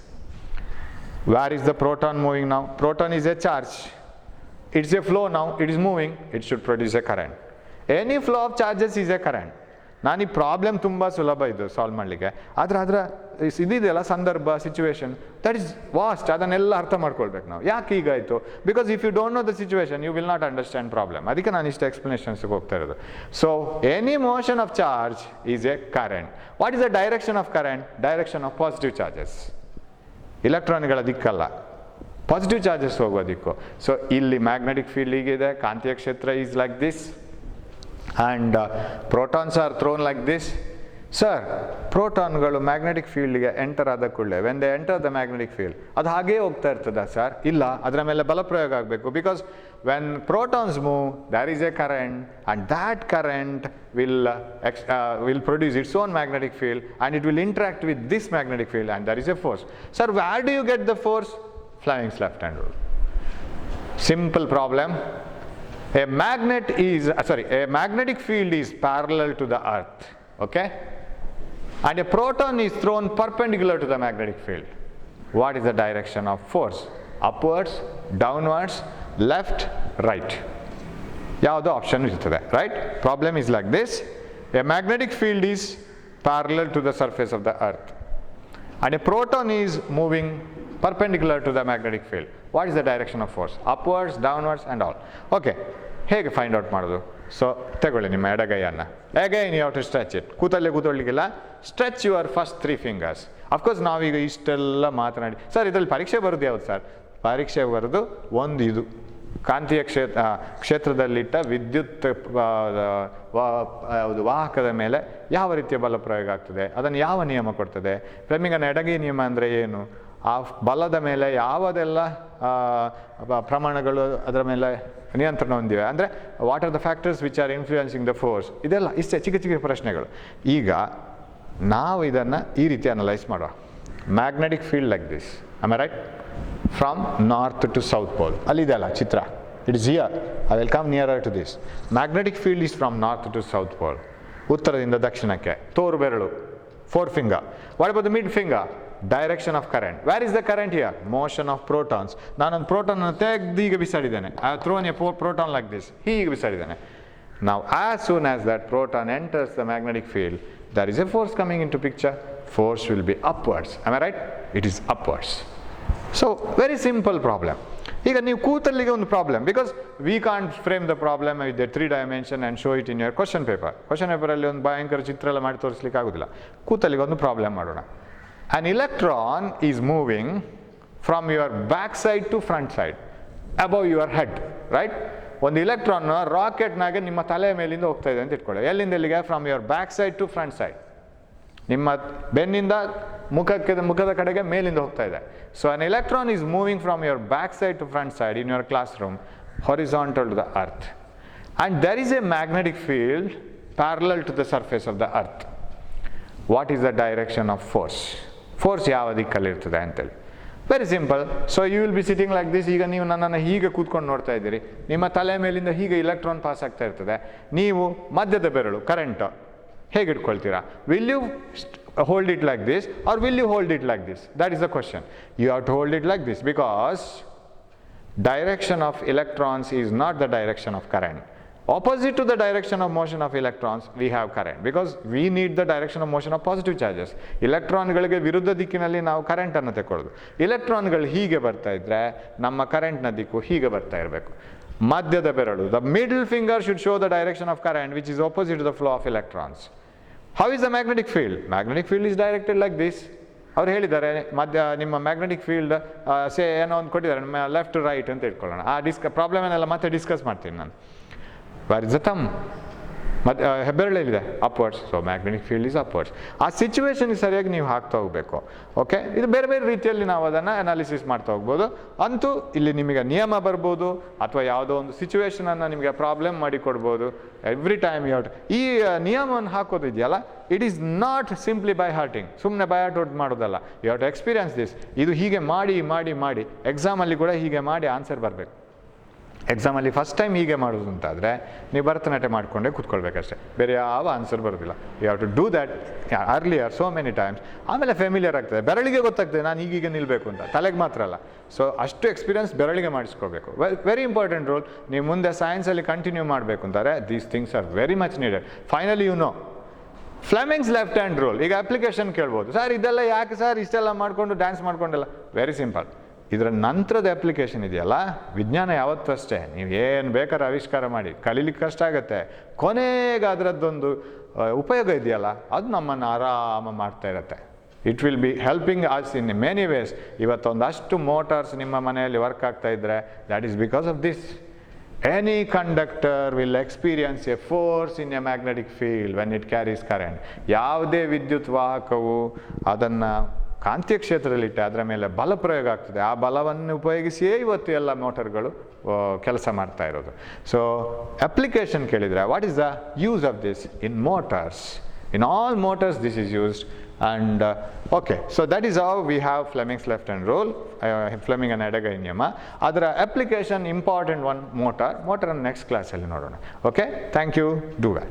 Where is the proton moving now? Proton is a charge, it's a flow now, it is moving, it should produce a current. Any flow of charges is a current. ನಾನು ಈ problem ತುಂಬ ಸುಲಭ ಇದು solve ಮಾಡಲಿಕ್ಕೆ, ಆದರೆ ಅದರ ಇದಿದೆಯಲ್ಲ ಸಂದರ್ಭ, situation, that is vast. ಅದನ್ನೆಲ್ಲ ಅರ್ಥ ಮಾಡ್ಕೊಳ್ಬೇಕು ನಾವು. ಯಾಕೆ ಹೀಗಾಯಿತು? Because if you don't know the situation you will not understand problem. ಅದಕ್ಕೆ ನಾನು ಇಷ್ಟು ಎಕ್ಸ್ಪ್ಲನೇಷನ್ಸ್ಗೆ ಹೋಗ್ತಾ ಇರೋದು. So any motion of charge is a current. What is the direction of current? Direction of positive charges. ಇಲೆಕ್ಟ್ರಾನ್ಗಳ ದಿಕ್ಕಲ್ಲ, ಪಾಸಿಟಿವ್ ಚಾರ್ಜಸ್ ಹೋಗುವ ದಿಕ್ಕು. ಸೊ ಇಲ್ಲಿ ಮ್ಯಾಗ್ನೆಟಿಕ್ ಫೀಲ್ಡ್ ಹೀಗಿದೆ, ಕಾಂತೀಯ ಕ್ಷೇತ್ರ is like this, and protons are thrown like this. Sir, ಪ್ರೋಟಾನ್ಗಳು magnetic ಫೀಲ್ಡ್ಗೆ ಎಂಟರ್ ಆದ ಕೂಡಲೇ when they enter the magnetic field ಅದು ಹಾಗೇ ಹೋಗ್ತಾ ಇರ್ತದ ಸರ್? ಇಲ್ಲ, ಅದರ ಮೇಲೆ ಬಲ ಪ್ರಯೋಗ ಆಗಬೇಕು. Because when protons move there is a current, and that current will produce its own magnetic field, and it will interact with this magnetic field, and there is a force. Sir, where do you get the force? Fleming's left hand rule. Simple problem. A magnetic field is parallel to the earth, okay, and a proton is thrown perpendicular to the magnetic field. What is the direction of force? Upwards, downwards, left, right. ಯಾವುದು option ಇರ್ತದೆ, right? Problem is like this. A magnetic field is parallel to the surface of the earth, and a proton is moving perpendicular to the magnetic field. What is the direction of force? Upwards, downwards and all. Okay, ಹೇಗೆ find out ಮಾಡೋದು? So ತಗೊಳ್ಳಿ ನಿಮ್ಮ ಎಡಗೈಯನ್ನು. Again you have to stretch it. ಕೂತಲ್ಲಿಗಿಲ್ಲ, stretch your first 3 fingers. Of course ನಾವೀಗ ಇಷ್ಟೆಲ್ಲ ಮಾತನಾಡಿ, sir ಇದರಲ್ಲಿ ಪರೀಕ್ಷೆ ಬರೋದು ಯಾವುದು ಸರ್? ಪರೀಕ್ಷೆ ಬರೋದು ಒಂದು ಇದು ಕಾಂತೀಯ ಕ್ಷೇತ್ರದಲ್ಲಿಟ್ಟ ವಿದ್ಯುತ್ ವಾಹಕದ ಮೇಲೆ ಯಾವ ರೀತಿಯ ಬಲ ಪ್ರಯೋಗ ಆಗ್ತದೆ, ಅದನ್ನು ಯಾವ ನಿಯಮ ಕೊಡ್ತದೆ. ಫ್ಲೆಮಿಂಗನ ಎಡಗೈ ನಿಯಮ ಅಂದರೆ ಏನು? ಆ ಬಲದ ಮೇಲೆ ಯಾವುದೆಲ್ಲ ಪ್ರಮಾಣಗಳು ಅದರ ಮೇಲೆ ನಿಯಂತ್ರಣ ಹೊಂದಿವೆ, ಅಂದರೆ what are the factors which are influencing the force, ಇದೆಲ್ಲ ಇಷ್ಟೇ ಚಿಕ್ಕ ಚಿಕ್ಕ ಪ್ರಶ್ನೆಗಳು. ಈಗ ನಾವು ಇದನ್ನು ಈ ರೀತಿ ಅನಲೈಸ್ ಮಾಡುವ. Magnetic field like this, am I right? From north to south pole. ಅಲ್ಲಿದೆಯಲ್ಲ ಚಿತ್ರ, it is here. I will come nearer to this. Magnetic field is from north to south pole, ಉತ್ತರದಿಂದ ದಕ್ಷಿಣಕ್ಕೆ. ತೋರು ಬೆರಳು, 4 finger. What about the mid finger? Direction of current. Where is the current here? Motion of protons. ನಾನೊಂದು proton ತೆಗೆದು ಈಗ ಬಿಸಾಡಿದ್ದೇನೆ. I have thrown a proton like this, ಹೀಗೆ ಬಿಸಾಡಿದ್ದೇನೆ. Now as soon as that proton enters the magnetic field, there is a force coming into picture. Force will be upwards. Am I right? It is upwards. So very simple problem. ಈಗ ನೀವು ಕೂತಲ್ಲಿಗೆ ಒಂದು problem, because we can't frame the problem with the 3 dimension and show it in your question paper. Question ಪೇಪರಲ್ಲಿ ಒಂದು ಭಯಂಕರ ಚಿತ್ರ ಎಲ್ಲ ಮಾಡಿ ತೋರಿಸ್ಲಿಕ್ಕೆ ಆಗೋದಿಲ್ಲ. ಕೂತಲ್ಲಿಗೆ ಒಂದು ಪ್ರಾಬ್ಲಮ್ ಮಾಡೋಣ. An electron is moving from your back side to front side above your head, right? ಒಂದು electron ರಾಕೆಟ್ನಾಗೆ ನಿಮ್ಮ ತಲೆಯ ಮೇಲಿಂದ ಹೋಗ್ತಾ ಇದೆ ಅಂತ ಇಟ್ಕೊಳ್ಳಿ. ಎಲ್ಲಿಂದ ಎಲ್ಲಿಗೆ? From your back side to front side. ನಿಮ್ಮ ಬೆನ್ನಿಂದ ಮುಖದ ಕಡೆಗೆ ಮೇಲಿಂದ ಹೋಗ್ತಾ ಇದೆ. So an electron is moving from your back side to front side in your class room, horizontal to the earth, and there is a magnetic field parallel to the surface of the earth. What is the direction of force? Force ಯಾವ ದಿಕ್ಕಲ್ಲಿರ್ತದೆ ಅಂತೇಳಿ. Very simple. So you will be sitting like this. ಈಗ ನೀವು ನನ್ನನ್ನು ಹೀಗೆ ಕೂತ್ಕೊಂಡು ನೋಡ್ತಾ ಇದ್ದೀರಿ. ನಿಮ್ಮ ತಲೆ ಮೇಲಿಂದ ಹೀಗೆ ಇಲೆಕ್ಟ್ರಾನ್ ಪಾಸ್ ಆಗ್ತಾ ಇರ್ತದೆ. ನೀವು ಮಧ್ಯದ ಬೆರಳು ಕರೆಂಟ್ ಹೇಗೆ ಇಟ್ಕೊಳ್ತೀರಾ? Will you hold it like this or will you hold it like this? That is the question. You have to hold it like this, because direction of electrons is not the direction of current. Opposite to the direction of motion of electrons, we have current, because we need the direction of motion of positive charges. ಇಲೆಕ್ಟ್ರಾನ್ಗಳಿಗೆ ವಿರುದ್ಧ ದಿಕ್ಕಿನಲ್ಲಿ ನಾವು ಕರೆಂಟನ್ನು ತಗೊಳ್ಳೋದು. ಇಲೆಕ್ಟ್ರಾನ್ಗಳು ಹೀಗೆ ಬರ್ತಾ ಇದ್ದರೆ ನಮ್ಮ ಕರೆಂಟ್ನ ದಿಕ್ಕು ಹೀಗೆ ಬರ್ತಾ ಇರಬೇಕು. ಮಧ್ಯದ ಬೆರಳು, the middle finger should show the direction of current which is opposite to the flow of electrons. How is the magnetic field? Magnetic field is directed like this. ಅವ್ರು ಹೇಳಿದ್ದಾರೆ ನಿಮ್ಮ ಮ್ಯಾಗ್ನೆಟಿಕ್ ಫೀಲ್ಡ್ ಏನೋ ಒಂದು ಕೊಟ್ಟಿದ್ದಾರೆ, ಲೆಫ್ಟ್ ಟು ರೈಟ್ ಅಂತ ಇಟ್ಕೊಳ್ಳೋಣ. ಆ ಪ್ರಾಬ್ಲಮನ್ನೆಲ್ಲ ಮತ್ತೆ ಡಿಸ್ಕಸ್ ಮಾಡ್ತೀನಿ ನಾನು. Where is the thumb? ಮತ್ತು ಹೆಬ್ಬೆರಳಲ್ಲಿದೆ upwards. So magnetic field is upwards. ಆ ಸಿಚುವೇಶನ್ಗೆ ಸರಿಯಾಗಿ ನೀವು ಹಾಕ್ತಾ ಹೋಗಬೇಕು. ಓಕೆ, ಇದು ಬೇರೆ ಬೇರೆ ರೀತಿಯಲ್ಲಿ ನಾವು ಅದನ್ನು ಅನಾಲಿಸಿಸ್ ಮಾಡ್ತಾ ಹೋಗ್ಬೋದು. ಅಂತೂ ಇಲ್ಲಿ ನಿಮಗೆ ನಿಯಮ ಬರ್ಬೋದು, ಅಥವಾ ಯಾವುದೋ ಒಂದು ಸಿಚುವೇಶನನ್ನು ನಿಮಗೆ ಪ್ರಾಬ್ಲಮ್ ಮಾಡಿ ಕೊಡ್ಬೋದು. ಎವ್ರಿ ಟೈಮ್ ಯು ಈ ನಿಯಮವನ್ನು ಹಾಕೋದು ಇದೆಯಲ್ಲ, it is not simply by hearting, ಸುಮ್ಮನೆ ಬೈ ಹಾರ್ಟ್ ಮಾಡೋದಲ್ಲ. You have to experience this. ಇದು ಹೀಗೆ ಮಾಡಿ ಮಾಡಿ ಮಾಡಿ ಎಕ್ಸಾಮಲ್ಲಿ ಕೂಡ ಹೀಗೆ ಮಾಡಿ ಆನ್ಸರ್ ಬರಬೇಕು. ಎಕ್ಸಾಮಲ್ಲಿ ಫಸ್ಟ್ ಟೈಮ್ ಹೀಗೆ ಮಾಡೋದು ಅಂತಾದರೆ ನೀವು ಭರತನಾಟ್ಯ ಮಾಡಿಕೊಂಡೇ ಕೂತ್ಕೊಳ್ಬೇಕಷ್ಟೇ, ಬೇರೆ ಯಾವ ಆನ್ಸರ್ ಬರೋದಿಲ್ಲ. You have to do that earlier so many times. ಆಮೇಲೆ ಫೆಮಿಲಿಯರ್ ಆಗ್ತದೆ, ಬೆರಳಿಗೆ ಗೊತ್ತಾಗ್ತದೆ ನಾನು ಈಗೀಗ ನಿಲ್ಲಬೇಕು ಅಂತ, ತಲೆಗೆ ಮಾತ್ರ ಅಲ್ಲ. ಸೊ ಅಷ್ಟು ಎಕ್ಸ್ಪೀರಿಯನ್ಸ್ ಬೆರಳಿಗೆ ಮಾಡಿಸ್ಕೋಬೇಕು. Very important rule. ನೀವು ಮುಂದೆ ಸೈನ್ಸಲ್ಲಿ ಕಂಟಿನ್ಯೂ ಮಾಡಬೇಕು ಅಂತಾರೆ, these things are very much needed. Finally you know Fleming's left hand rule. ಈಗ ಅಪ್ಲಿಕೇಶನ್ ಕೇಳ್ಬೋದು, ಸರ್ ಇದೆಲ್ಲ ಯಾಕೆ ಸರ್ ಇಷ್ಟೆಲ್ಲ ಮಾಡಿಕೊಂಡು ಡ್ಯಾನ್ಸ್ ಮಾಡ್ಕೊಂಡೆಲ್ಲ. Very simple. ಇದರ ನಂತರದ ಅಪ್ಲಿಕೇಶನ್ ಇದೆಯಲ್ಲ, ವಿಜ್ಞಾನ ಯಾವತ್ತೂ ಅಷ್ಟೇ, ನೀವು ಏನು ಬೇಕಾದ್ರೆ ಆವಿಷ್ಕಾರ ಮಾಡಿ, ಕಲೀಲಿಕ್ಕೆ ಕಷ್ಟ ಆಗುತ್ತೆ, ಕೊನೆಗೆ ಅದರದ್ದೊಂದು ಉಪಯೋಗ ಇದೆಯಲ್ಲ ಅದು ನಮ್ಮನ್ನು ಆರಾಮ ಮಾಡ್ತಾ ಇರುತ್ತೆ. It will be helping us in many ways. ಇವತ್ತೊಂದಷ್ಟು ಮೋಟಾರ್ಸ್ ನಿಮ್ಮ ಮನೆಯಲ್ಲಿ ವರ್ಕ್ ಆಗ್ತಾ ಇದ್ದರೆ that is because of this. Any conductor will experience a force in a magnetic field when it carries current. ಯಾವುದೇ ವಿದ್ಯುತ್ ವಾಹಕವು ಅದನ್ನು ಕಾಂತೀಯ ಕ್ಷೇತ್ರದಲ್ಲಿಟ್ಟೆ ಅದರ ಮೇಲೆ ಬಲ ಪ್ರಯೋಗ ಆಗ್ತದೆ. ಆ ಬಲವನ್ನು ಉಪಯೋಗಿಸಿಯೇ ಇವತ್ತು ಎಲ್ಲ ಮೋಟರ್ಗಳು ಕೆಲಸ ಮಾಡ್ತಾ ಇರೋದು. ಸೊ ಅಪ್ಲಿಕೇಶನ್ ಕೇಳಿದರೆ what is the use of this in motors? In all motors this is used. And okay, so that is how we have Fleming's left hand rule, Fleming and Heidegger niyama. Adara application important one motor next class alli nodona. Okay, thank you, do well.